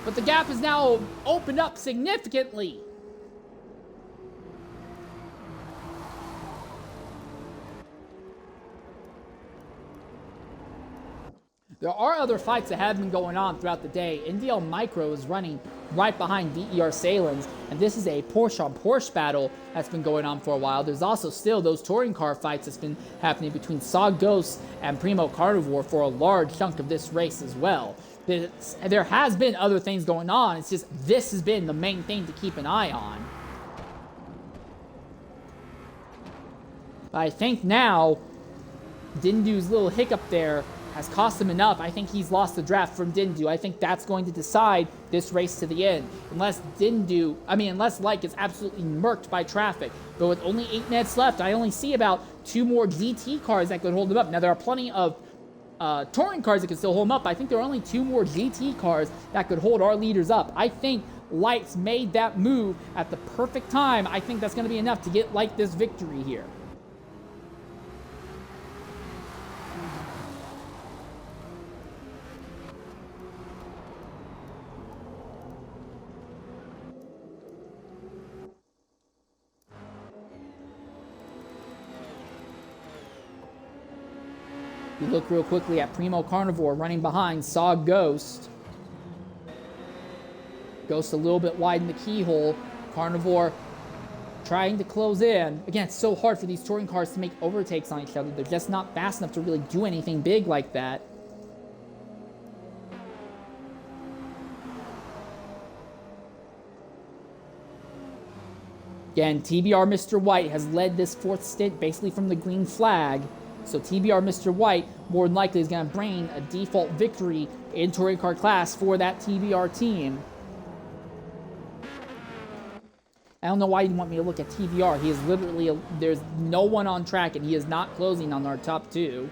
But the gap is now opened up significantly. There are other fights that have been going on throughout the day. NDL Micro is running right behind VER Salins, and this is a Porsche on Porsche battle that's been going on for a while. There's also still those touring car fights that's been happening between Saw Ghost and Primo Carnivore for a large chunk of this race as well. There has been other things going on. It's just this has been the main thing to keep an eye on. But I think now Dindu's little hiccup there has cost him enough. I think he's lost the draft from Dindu. I think that's going to decide this race to the end. Unless Light gets absolutely murked by traffic. But with only 8 minutes left, I only see about 2 more GT cars that could hold him up. Now, there are plenty of touring cars that can still hold him up. I think there are only 2 more GT cars that could hold our leaders up. I think Light's made that move at the perfect time. I think that's going to be enough to get Light this victory here. You look real quickly at Primo Carnivore running behind, saw Ghost. Ghost a little bit wide in the keyhole. Carnivore trying to close in. Again, it's so hard for these touring cars to make overtakes on each other. They're just not fast enough to really do anything big like that. Again, TBR Mr. White has led this fourth stint basically from the green flag. So TBR Mr. White more than likely is going to bring a default victory in touring car class for that TBR team. I don't know why you want me to look at TBR. He is literally, there's no one on track and he is not closing on our top two.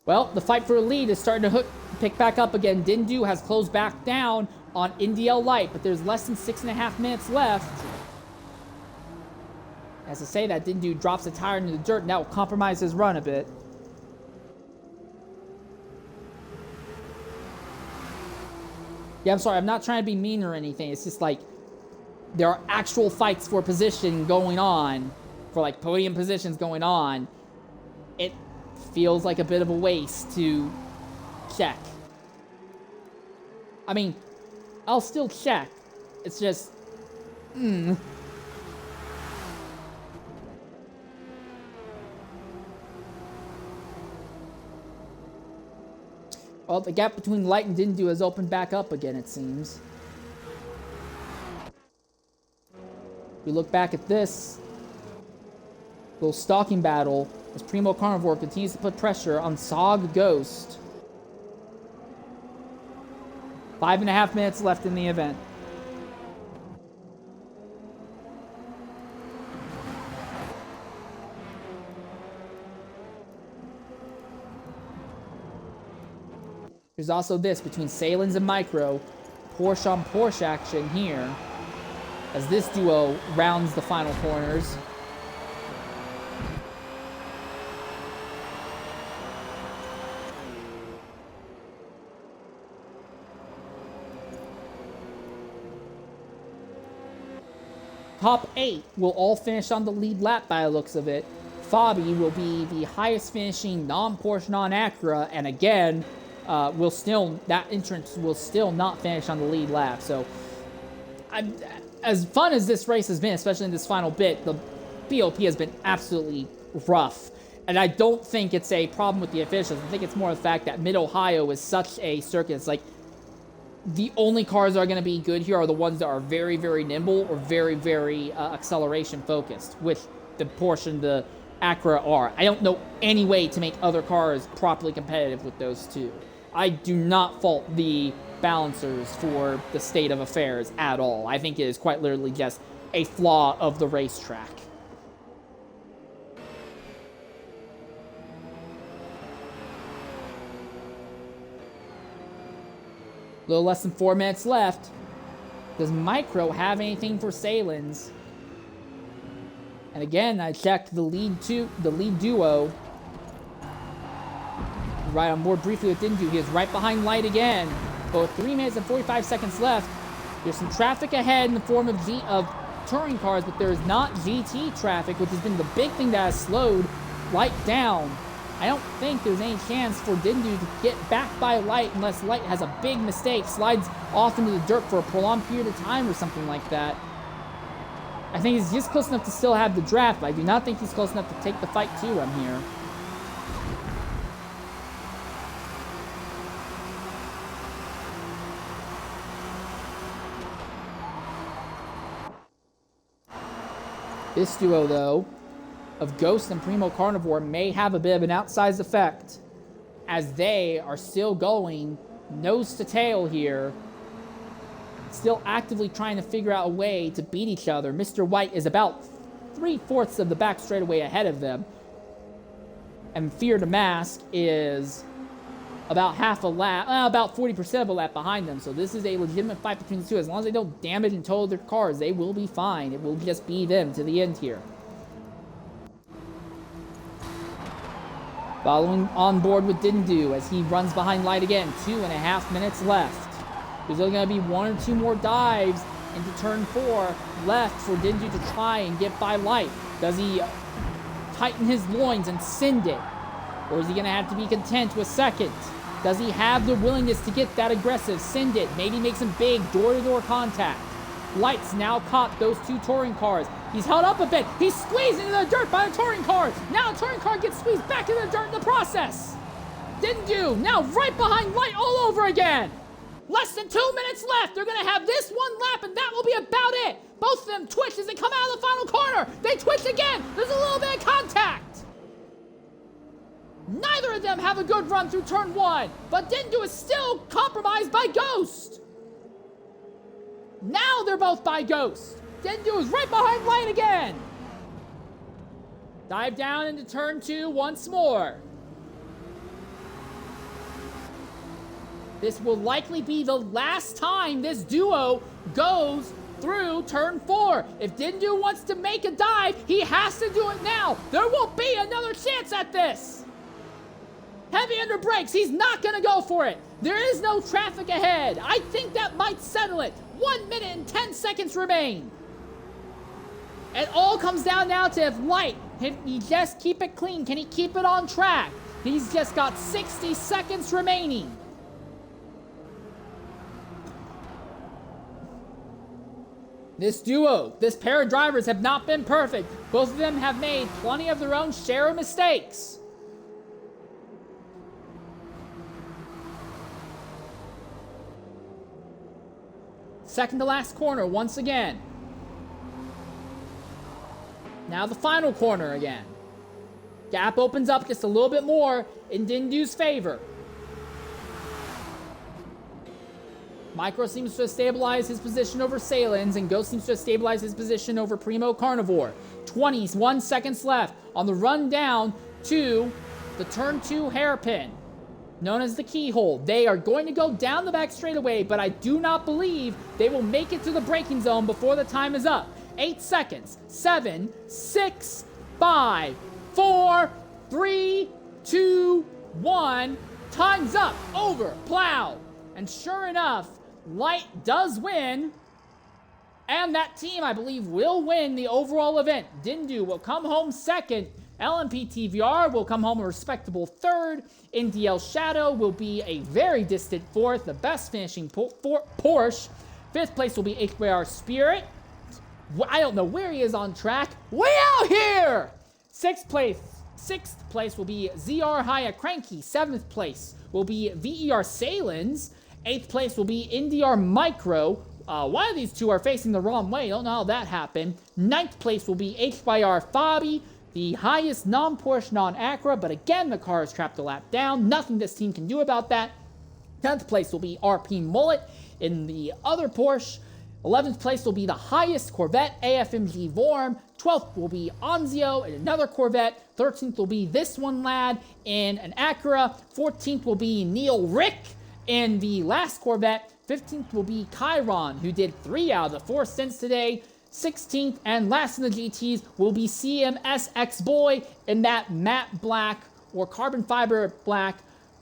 Well, the fight for the lead is starting to pick back up again. Dindu has closed back down on NDL Light, but there's less than 6.5 minutes left. As I say that, Dindu drops a tire into the dirt, and that will compromise his run a bit. Yeah, I'm sorry, I'm not trying to be mean or anything. It's just like, there are actual fights for position going on, for like podium positions going on. It feels like a bit of a waste to check. I mean, I'll still check. It's just, Well, the gap between Light and Dindu has opened back up again, it seems. We look back at this little stalking battle as Primo Carnivore continues to put pressure on Sog Ghost. 5.5 minutes left in the event. There's also this between Salins and Micro. Porsche on Porsche action here as this duo rounds the final corners. Top 8 will all finish on the lead lap by the looks of it. Fabi will be the highest finishing non-Porsche, non-Acura, and again, that entrance will still not finish on the lead lap. So, as fun as this race has been, especially in this final bit, the BOP has been absolutely rough. And I don't think it's a problem with the officials. I think it's more the fact that Mid-Ohio is such a circuit. It's like, the only cars that are going to be good here are the ones that are very, very nimble or very, very acceleration focused, which the Porsche and the Acura are. I don't know any way to make other cars properly competitive with those two. I do not fault the balancers for the state of affairs at all. I think it is quite literally just a flaw of the racetrack. A little less than 4 minutes left. Does Micro have anything for Salins? And again, I checked the lead duo. Right on board briefly with Dindu. He is right behind Light again. But with 3 minutes and 45 seconds left, there's some traffic ahead in the form of touring cars, but there is not GT traffic, which has been the big thing that has slowed Light down. I don't think there's any chance for Dindu to get back by Light unless Light has a big mistake, slides off into the dirt for a prolonged period of time or something like that. I think he's just close enough to still have the draft, but I do not think he's close enough to take the fight to him here. This duo, though, of Ghost and Primo Carnivore may have a bit of an outsized effect as they are still going nose to tail here. still actively trying to figure out a way to beat each other. Mr. White is about 3/4 of the back straightaway ahead of them. And Fear the Mask is about half a lap, about 40% of a lap behind them. So this is a legitimate fight between the two. As long as they don't damage and total their cars, they will be fine. It will just be them to the end here. Following on board with Dindu as he runs behind Light again. 2.5 minutes left. There's only going to be 1 or 2 more dives into turn 4 left for Dindu to try and get by Light. Does he tighten his loins and send it? Or is he going to have to be content with second? Does he have the willingness to get that aggressive, send it, maybe make some big door-to-door contact? Light's now caught those 2 touring cars. He's held up a bit. He's squeezed into the dirt by the touring car. Now the touring car gets squeezed back into the dirt in the process. Dindu now right behind Light all over again. Less than 2 minutes left. They're going to have this one lap, and that will be about it. Both of them twitch as they come out of the final corner. They twitch again. There's a little bit of contact. Neither of them have a good run through turn 1, but Dindu is still compromised by Ghost. Now they're both by Ghost. Dindu is right behind Light again. Dive down into turn 2 once more. This will likely be the last time this duo goes through turn 4. If Dindu wants to make a dive, he has to do it now. There won't be another chance at this. Heavy under brakes. He's not going to go for it. There is no traffic ahead. I think that might settle it. 1 minute and 10 seconds remain. It all comes down now to if Light, if he just keep it clean, can he keep it on track? He's just got 60 seconds remaining. This duo, this pair of drivers have not been perfect. Both of them have made plenty of their own share of mistakes. Second to last corner once again. Now the final corner again. Gap opens up just a little bit more in Dindu's favor. Micro seems to have stabilized his position over Salins, and Ghost seems to have stabilized his position over Primo Carnivore. 21 seconds left on the run down to the turn 2 hairpin, known as the keyhole. They are going to go down the back straightaway, but I do not believe they will make it to the braking zone before the time is up. 8 seconds. 7, 6, 5, 4, 3, 2, 1. Time's up. Over. Plow. And sure enough, Light does win. And that team, I believe, will win the overall event. Dindu will come home second. LMP TVR will come home a respectable third. NDL Shadow will be a very distant fourth, the best finishing Porsche. Fifth place will be HYR Spirit. I don't know where he is on track. Way out here! Sixth place will be ZR Haya Cranky. Seventh place will be VER Salins. Eighth place will be NDR Micro. One of these two are facing the wrong way. Don't know how that happened. Ninth place will be HYR Fabi, the highest non-Porsche, non-Acura, but again, the car is trapped a lap down. Nothing this team can do about that. 10th place will be RP Mullet in the other Porsche. 11th place will be the highest Corvette, AFMG Vorm. 12th will be Anzio in another Corvette. 13th will be this one lad in an Acura. 14th will be Neil Rick in the last Corvette. 15th will be Chiron, who did 3 out of the 4 stints today. 16th and last in the GTs will be CMSX Boy in that matte black or carbon fiber black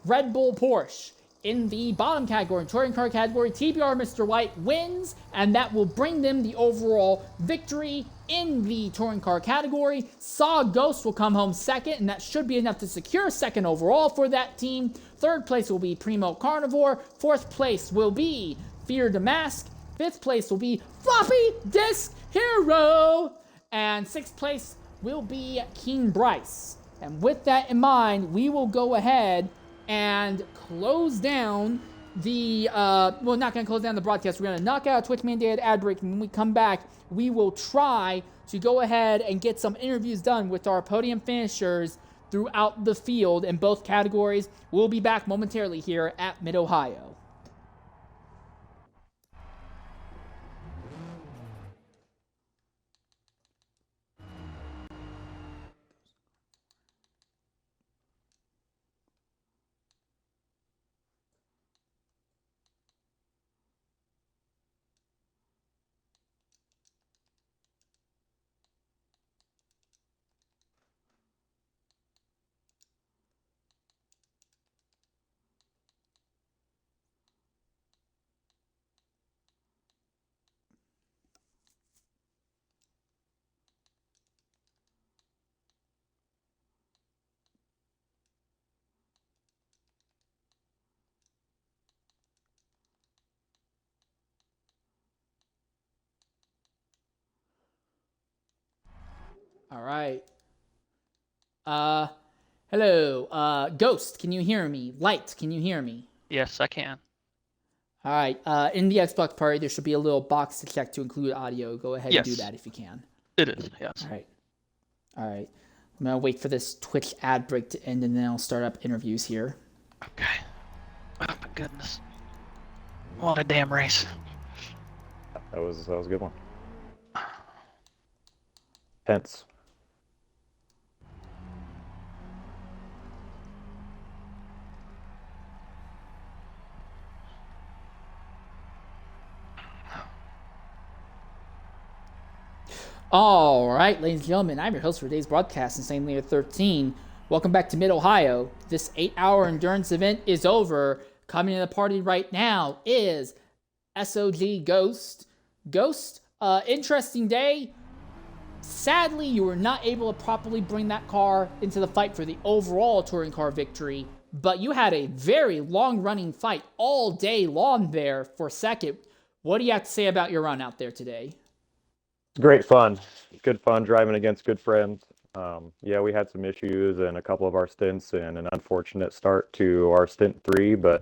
Red Bull Porsche. In the bottom category, touring car category, TBR Mr. White wins, and that will bring them the overall victory in the touring car category. Saw Ghost will come home second, and that should be enough to secure second overall for that team. Third place will be Primo Carnivore. Fourth place will be Fear the Mask. Fifth place will be Floppy Disk Hero. And sixth place will be Keen Bryce. And with that in mind, we will go ahead and close down the, well, not going to close down the broadcast. We're going to knock out Twitch mandated ad break. And when we come back, we will try to go ahead and get some interviews done with our podium finishers throughout the field in both categories. We'll be back momentarily here at Mid-Ohio. All right. Hello. Ghost, can you hear me? Light, can you hear me? Yes, I can. All right. In the Xbox party, there should be a little box to check to include audio. Go ahead and do Yes, that if you can. it is. Yes. All right. All right. I'm gonna wait for this Twitch ad break to end, and then I'll start up interviews here. Okay. Oh my goodness. What a damn race. That was a good one. Tense. All right, ladies and gentlemen, I'm your host for today's broadcast, Insane Leader 13. Welcome back to Mid-Ohio. This 8-hour endurance event is over. Coming to the party right now is SOG Ghost. Ghost, interesting day. Sadly, you were not able to properly bring that car into the fight for the overall touring car victory, but you had a very long-running fight all day long there for second. What do you have to say about your run out there today? Great fun. Good fun driving against good friends. Yeah, we had some issues in a couple of our stints and an unfortunate start to our stint 3, but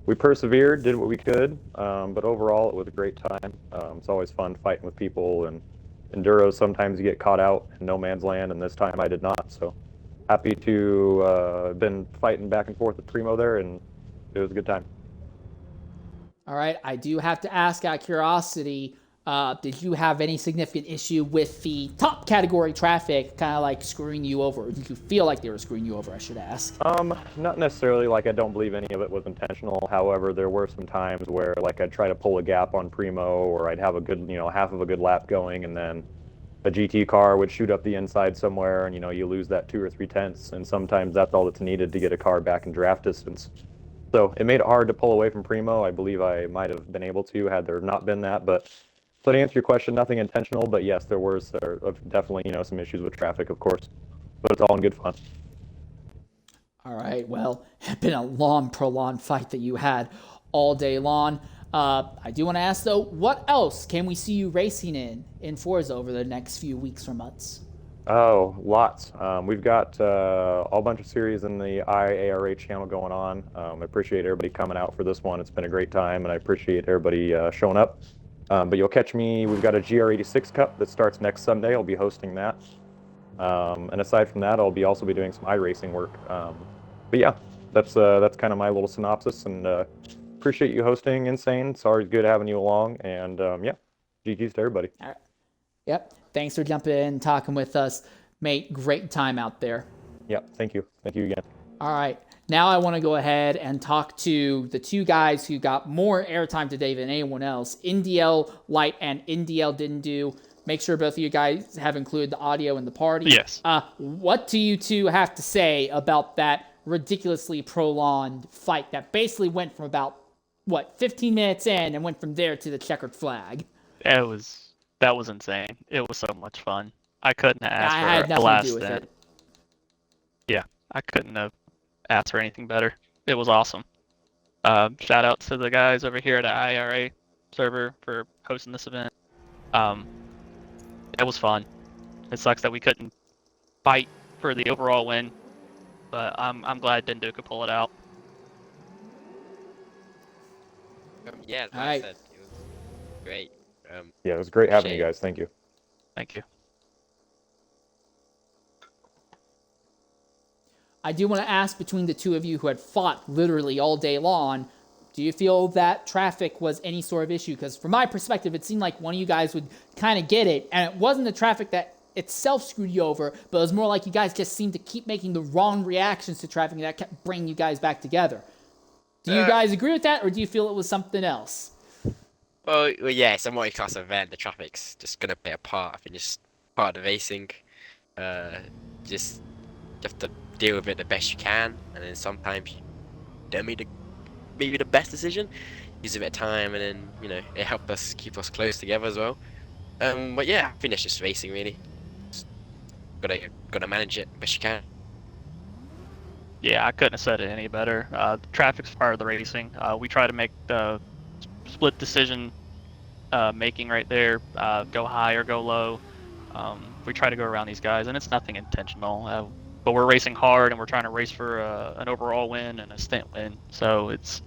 we persevered, did what we could. But overall, it was a great time. It's always fun fighting with people, and enduros, sometimes you get caught out in no man's land, and this time I did not. So happy to have been fighting back and forth with Primo there, and it was a good time. All right, I do have to ask out of curiosity, did you have any significant issue with the top category traffic kind of like screwing you over? Or did you feel like they were screwing you over, I should ask? Not necessarily. Like, I don't believe any of it was intentional. However, there were some times where, like, I'd try to pull a gap on Primo, or I'd have a good, half of a good lap going, and then a GT car would shoot up the inside somewhere, and, you lose that 2 or 3 tenths, and sometimes that's all that's needed to get a car back in draft distance. So it made it hard to pull away from Primo. I believe I might have been able to had there not been that, but so to answer your question, nothing intentional, but yes, there was definitely, some issues with traffic, of course, but it's all in good fun. All right, well, it's been a long, prolonged fight that you had all day long. I do want to ask, though, what else can we see you racing in Forza over the next few weeks or months? Oh, lots. We've got a whole bunch of series in the IARA channel going on. I appreciate everybody coming out for this one. It's been a great time, and I appreciate everybody showing up. But you'll catch me. We've got a GR86 Cup that starts next Sunday. I'll be hosting that. And aside from that, I'll also be doing some iRacing work. But yeah, that's kind of my little synopsis. And appreciate you hosting, Insane. It's always good having you along. And yeah, GG's to everybody. All right. Yep. Thanks for jumping in and talking with us, mate. Great time out there. Yeah. Thank you. Thank you again. All right. Now I want to go ahead and talk to the two guys who got more airtime today than anyone else. NDL Light and NDL Didn't Do. Make sure both of you guys have included the audio in the party. Yes. What do you two have to say about that ridiculously prolonged fight that basically went from about, 15 minutes in and went from there to the checkered flag? That was insane. It was so much fun. I couldn't ask I for had a nothing last to do with stint. it. Yeah, I couldn't have asked for anything better. It was awesome. Shout out to the guys over here at the IRA server for hosting this event. It was fun. It sucks that we couldn't fight for the overall win, but I'm glad Dindu could pull it out. Yeah, as All I right. said, it was great. Yeah, it was great having you Shame. guys. Thank you. Thank you. I do want to ask, between the two of you who had fought literally all day long, do you feel that traffic was any sort of issue? Because from my perspective, it seemed like one of you guys would kind of get it, and it wasn't the traffic that itself screwed you over, but it was more like you guys just seemed to keep making the wrong reactions to traffic, and that kept bringing you guys back together. Do you guys agree with that, or do you feel it was something else? Well, yeah, it's a multi-class event. The traffic's just gonna play a part. I think it's part of the racing. Just you have to deal with it the best you can, and then sometimes you don't make maybe the best decision. Use a bit of time, and then it helped us keep us close together as well. But yeah, I think it's just racing really. Just gotta manage it best you can. Yeah, I couldn't have said it any better. Traffic's part of the racing. We try to make the split decision making right there, go high or go low, we try to go around these guys, and it's nothing intentional. But we're racing hard, and we're trying to race for an overall win and a stint win. So it's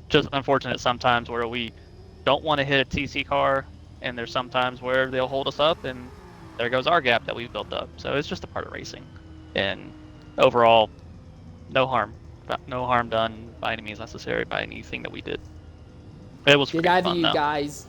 just unfortunate sometimes where we don't want to hit a TC car, and there's sometimes where they'll hold us up, and there goes our gap that we've built up. So it's just a part of racing. And overall, no harm done by any means necessary by anything that we did. It was Did pretty either fun, you though. guys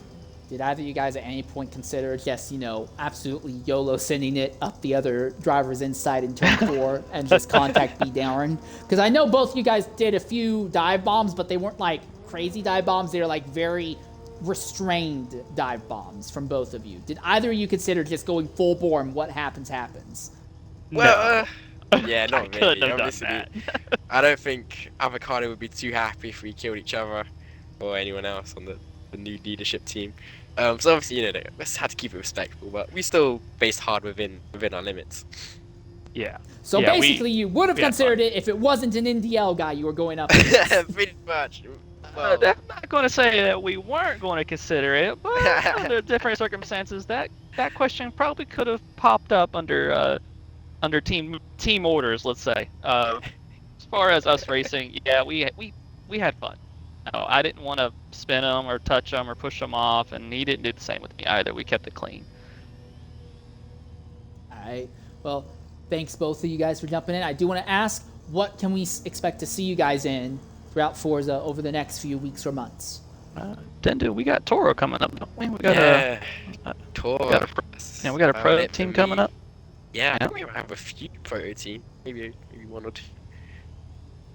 at any point consider just, absolutely YOLO sending it up the other driver's inside in turn 4 and just contact B Darren? Because I know both you guys did a few dive bombs, but they weren't like crazy dive bombs. They were like very restrained dive bombs from both of you. Did either of you consider just going full bore and what happens happens? Well, yeah, I not couldn't really. have done Obviously, that. I don't think Avocado would be too happy if we killed each other or anyone else on the new leadership team. So obviously, we just had to keep it respectful, but we still based hard within our limits. Yeah. So Yeah, basically, you would have we had considered fun. it if it wasn't an NDL guy you were going up against. Pretty much. Well, I'm not going to say that we weren't going to consider it, but under different circumstances, that question probably could have popped up under team orders, let's say. As far as us racing, yeah, we had fun. No, I didn't want to spin him or touch him or push him off, and he didn't do the same with me either. We kept it clean. All right. Well, thanks both of you guys for jumping in. I do want to ask, what can we expect to see you guys in throughout Forza over the next few weeks or months? Dendu, we got Toro coming up, don't we? We got Toro. we got a pro team coming up. Yeah, I think we have a few pro team, maybe one or two.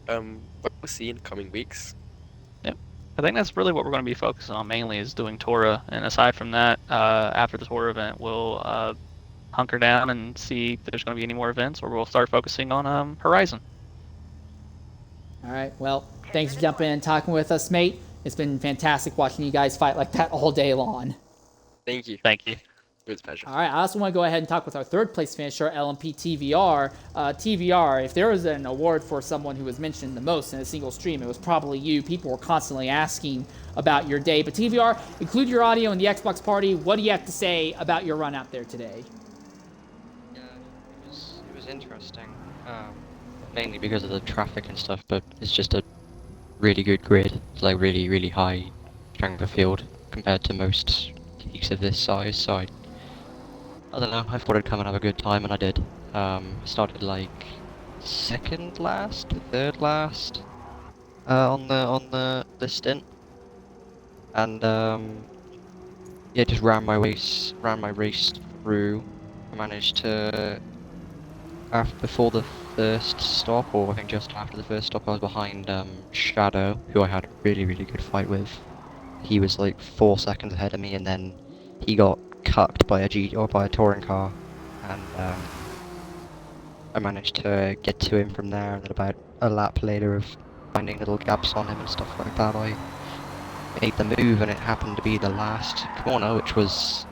But we'll see in the coming weeks. I think that's really what we're going to be focusing on mainly is doing Tora, and aside from that, after the Tora event, we'll hunker down and see if there's going to be any more events, or we'll start focusing on Horizon. All right. Well, thanks for jumping in and talking with us, mate. It's been fantastic watching you guys fight like that all day long. Thank you. Thank you. It was a pleasure. All right. I also want to go ahead and talk with our third place finisher, LMP TVR. TVR, if there was an award for someone who was mentioned the most in a single stream, it was probably you. People were constantly asking about your day. But TVR, include your audio in the Xbox party. What do you have to say about your run out there today? Yeah, it was interesting. Mainly because of the traffic and stuff, but it's just a really good grid. It's like really, really high strength of field compared to most leagues of this size, so I don't know, I thought I'd come and have a good time, and I did. Started like second last, third last on the stint, and yeah, just ran my race through. I managed to, before the first stop, or I think just after the first stop, I was behind Shadow, who I had a really, really good fight with. He was like 4 seconds ahead of me, and then he got cucked by a touring car, and I managed to get to him from there, and then about a lap later of finding little gaps on him and stuff like that, I made the move, and it happened to be the last corner, which was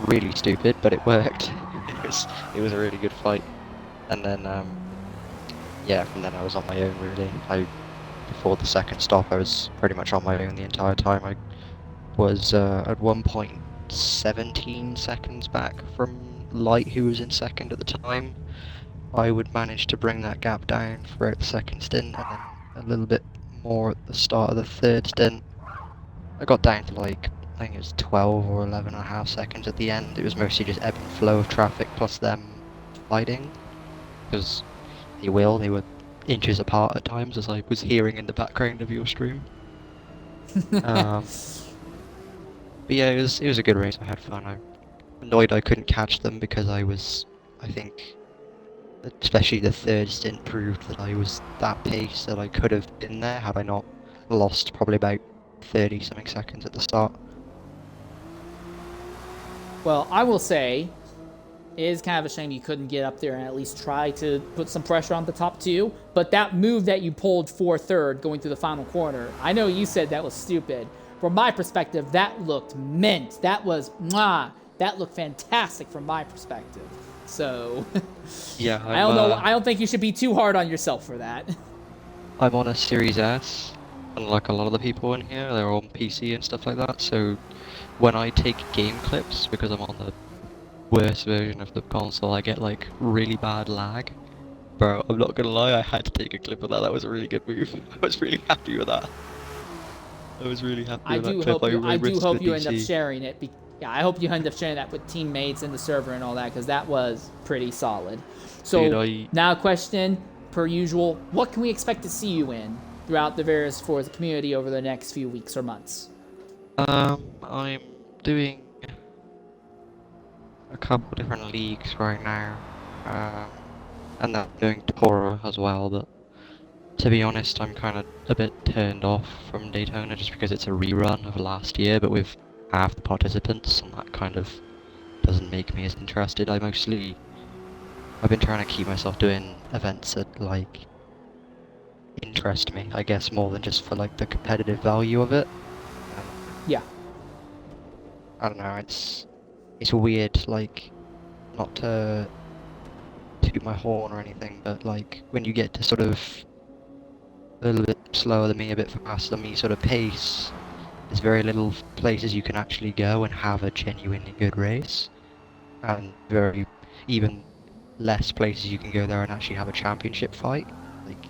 really stupid, but it worked. It was a really good fight. And then yeah, from then I was on my own really. Before the second stop I was pretty much on my own the entire time. I was at one point 17 seconds back from Light, who was in second at the time. I would manage to bring that gap down throughout the second stint, and then a little bit more at the start of the third stint. I got down to like, I think it was 12 or 11 and a half seconds at the end. It was mostly just ebb and flow of traffic plus them fighting, because they were inches apart at times, as I was hearing in the background of your stream. But yeah, it was a good race. I had fun. I'm annoyed I couldn't catch them because I think, especially the third stint proved that I was that pace that I could have been there had I not lost probably about 30 something seconds at the start. Well, I will say, it is kind of a shame you couldn't get up there and at least try to put some pressure on the top two. But that move that you pulled for third going through the final corner, I know you said that was stupid. From my perspective, that looked mint. That was mwah. That looked fantastic from my perspective. So, Yeah, I don't know. I don't think you should be too hard on yourself for that. I'm on a Series S, unlike a lot of the people in here, they're on PC and stuff like that, so when I take game clips, because I'm on the worst version of the console. I get like really bad lag. Bro, I'm not gonna lie, I had to take a clip of that. That was a really good move. I was really happy with that. I was really happy I with that do clip. hope you. I do risked hope the you end up DC. sharing it. Yeah, I hope you end up sharing that with teammates and the server and all that, because that was pretty solid. So Dude, now, a question per usual: what can we expect to see you in throughout the various Forza community over the next few weeks or months? I'm doing a couple different leagues right now, and I'm doing Torah as well. But to be honest, I'm kind of a bit turned off from Daytona just because it's a rerun of last year, but with half the participants, and that kind of doesn't make me as interested. I've been trying to keep myself doing events that like interest me, I guess, more than just for like the competitive value of it. Yeah. I don't know, it's weird, like, not to toot my horn or anything, but like when you get to sort of a little bit slower than me, a bit faster than me sort of pace, there's very little places you can actually go and have a genuinely good race, and very even less places you can go there and actually have a championship fight. Like,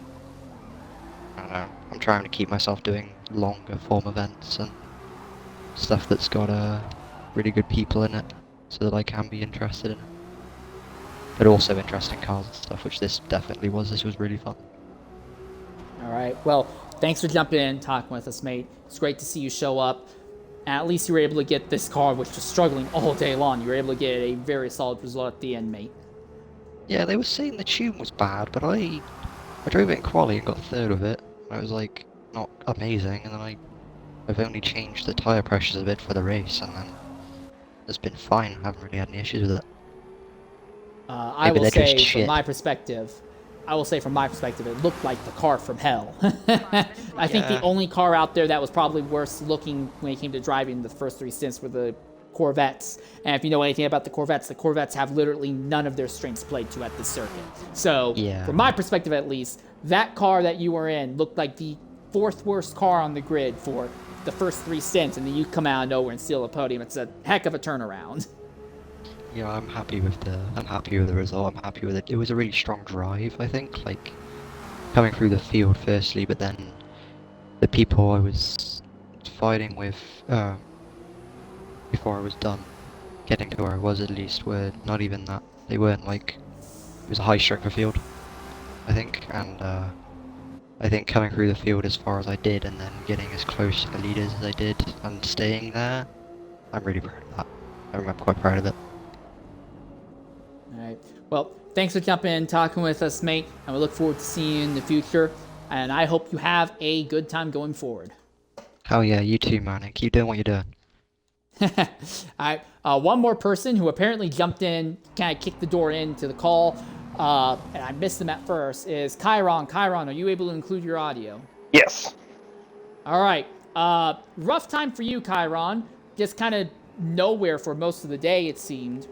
I don't know, I'm trying to keep myself doing longer form events and stuff that's got really good people in it, so that I can be interested in it. But also interesting cars and stuff, which this definitely was. This was really fun. All right. Well, thanks for jumping in and talking with us, mate. It's great to see you show up. And at least you were able to get this car, which was struggling all day long. You were able to get a very solid result at the end, mate. Yeah, they were saying the tune was bad, but I drove it in quali and got third with it. And it was like not amazing, and then I've only changed the tire pressures a bit for the race, and then it's been fine. I haven't really had any issues with it. I Maybe will they're just say, from shit. my perspective, it looked like the car from hell. I think the Yeah. only car out there that was probably worse looking when it came to driving the first three stints were the Corvettes. And if you know anything about the Corvettes have literally none of their strengths played to at this circuit. So, Yeah. from my perspective at least, that car that you were in looked like the fourth worst car on the grid for the first three stints, and then you come out of nowhere and steal a podium. It's a heck of a turnaround. Yeah, I'm happy with the result. I'm happy with it. It was a really strong drive, I think, like coming through the field firstly, but then the people I was fighting with before I was done getting to where I was at least were not even that. They weren't like, it was a high striker field, I think, and I think coming through the field as far as I did and then getting as close to the leaders as I did and staying there, I'm really proud of that. I'm quite proud of it. All right. Well, thanks for jumping in and talking with us, mate. And we look forward to seeing you in the future. And I hope you have a good time going forward. Hell yeah, you too, man. And keep doing what you're doing. All right. One more person who apparently jumped in, kind of kicked the door into the call, and I missed them at first, is Chiron. Chiron, are you able to include your audio? Yes. All right. Rough time for you, Chiron. Just kind of nowhere for most of the day, it seemed.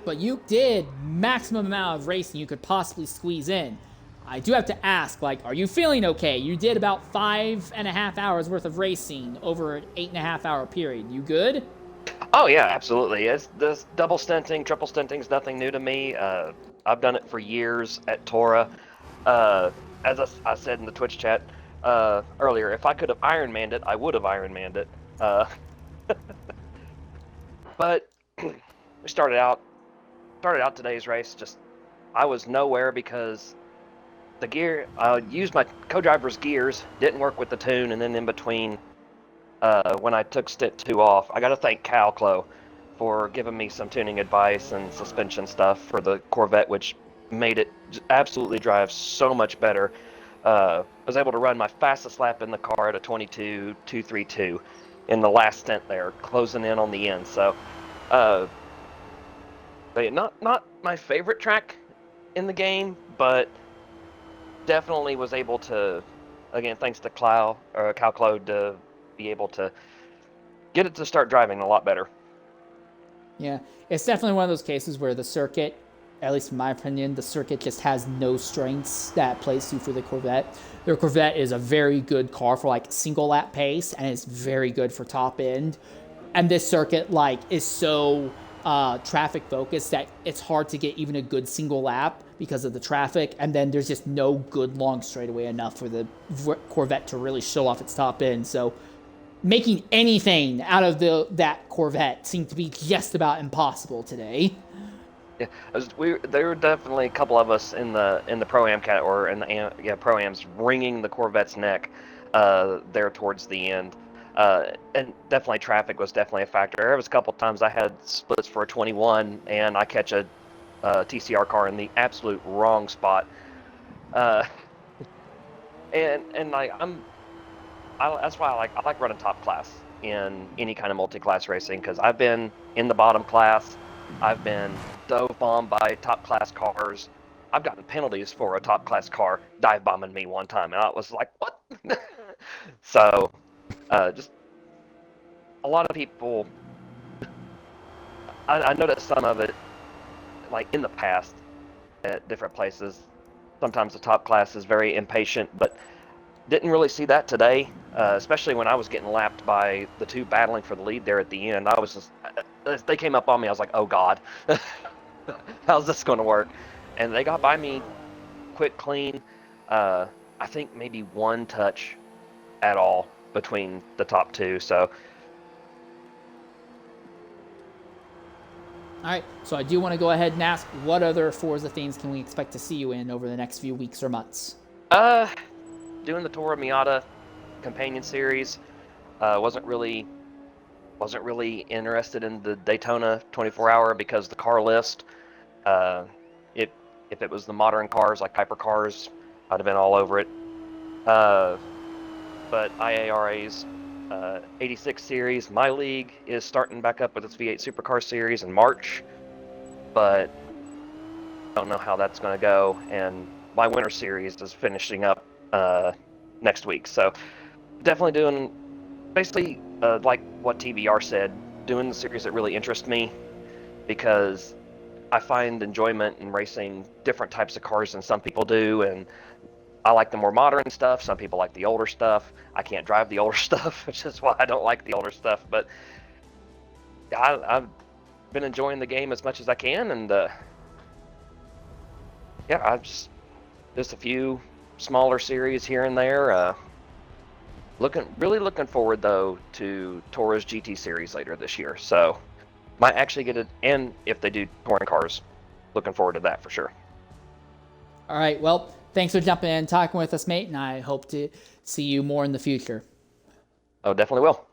But you did maximum amount of racing you could possibly squeeze in. I do have to ask, like, are you feeling okay? You did about 5.5 hours worth of racing over an 8.5 hour period. You good? Oh yeah, absolutely. This double stinting, triple stinting is nothing new to me. I've done it for years at Tora. As I said in the Twitch chat earlier, if I could have Ironmanned it, I would have Ironmanned it. But we started out today's race. Just I was nowhere because the gear. I used my co-driver's gears, didn't work with the tune, and then in between. When I took Stint 2 off, I got to thank Calclo for giving me some tuning advice and suspension stuff for the Corvette, which made it absolutely drive so much better. I was able to run my fastest lap in the car at a 22.232 in the last stint there, closing in on the end. So, but not my favorite track in the game, but definitely was able to, again, thanks to Calclo, to be able to get it to start driving a lot better. Yeah, it's definitely one of those cases where the circuit, at least in my opinion, the circuit just has no strengths that plays you for the Corvette. The Corvette is a very good car for like single lap pace, and it's very good for top end. And this circuit like is so traffic focus that it's hard to get even a good single lap because of the traffic, and then there's just no good long straightaway enough for the Corvette to really show off its top end. So making anything out of that Corvette seemed to be just about impossible today. Yeah, there were definitely a couple of us in the pro-am cat or in the pro-ams wringing the Corvette's neck there towards the end. And definitely traffic was definitely a factor. There was a couple times I had splits for a 21 and I catch a TCR car in the absolute wrong spot. And like that's why I like running top class in any kind of multi-class racing, because I've been in the bottom class, I've been dove bombed by top class cars, I've gotten penalties for a top class car dive bombing me one time, and I was like, what? So just a lot of people, I noticed some of it like in the past at different places. Sometimes the top class is very impatient, but didn't really see that today, especially when I was getting lapped by the two battling for the lead there at the end. I was just, as they came up on me, I was like, oh God, how's this going to work? And they got by me quick, clean. I think maybe one touch at all between the top two. So, all right, so I do want to go ahead and ask, what other Forza things can we expect to see you in over the next few weeks or months? Doing the Tour of Miata companion series. Wasn't really interested in the Daytona 24-hour because the car list. If it was the modern cars like hypercars, I'd have been all over it. But IARA's 86 series, my league, is starting back up with its V8 Supercar series in March, but I don't know how that's going to go. And my winter series is finishing up next week, so definitely doing basically like what TBR said, doing the series that really interest me, because I find enjoyment in racing different types of cars than some people do, and I like the more modern stuff. Some people like the older stuff. I can't drive the older stuff, which is why I don't like the older stuff, but I've been enjoying the game as much as I can, and yeah, I've just a few smaller series here and there. Really looking forward though to Tora's GT series later this year. So might actually get it, and if they do touring cars, looking forward to that for sure. All right, well, thanks for jumping in and talking with us, mate, and I hope to see you more in the future. Oh, definitely will.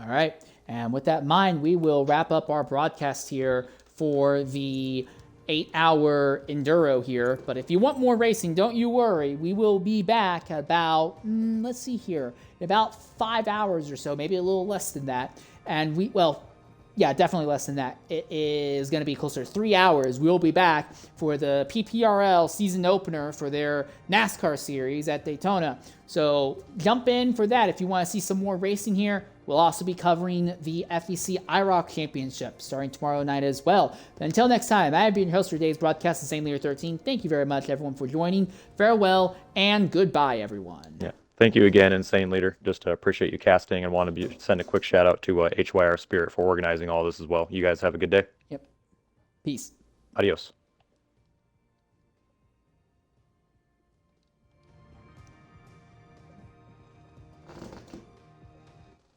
All right, and with that in mind, we will wrap up our broadcast here for the 8-hour enduro here. But if you want more racing, don't you worry. We will be back about, let's see here, in about 5 hours or so, maybe a little less than that. And yeah, definitely less than that. It is going to be closer to 3 hours. We'll be back for the PPRL season opener for their NASCAR series at Daytona. So jump in for that if you want to see some more racing here. We'll also be covering the FEC IROC Championship starting tomorrow night as well. But until next time, I have been your host for today's broadcast, Insane Leader 13. Thank you very much, everyone, for joining. Farewell and goodbye, everyone. Yeah. Thank you again, Insane Leader. Just appreciate you casting, and want to send a quick shout out to HYR Spirit for organizing all this as well. You guys have a good day. Yep. Peace. Adios.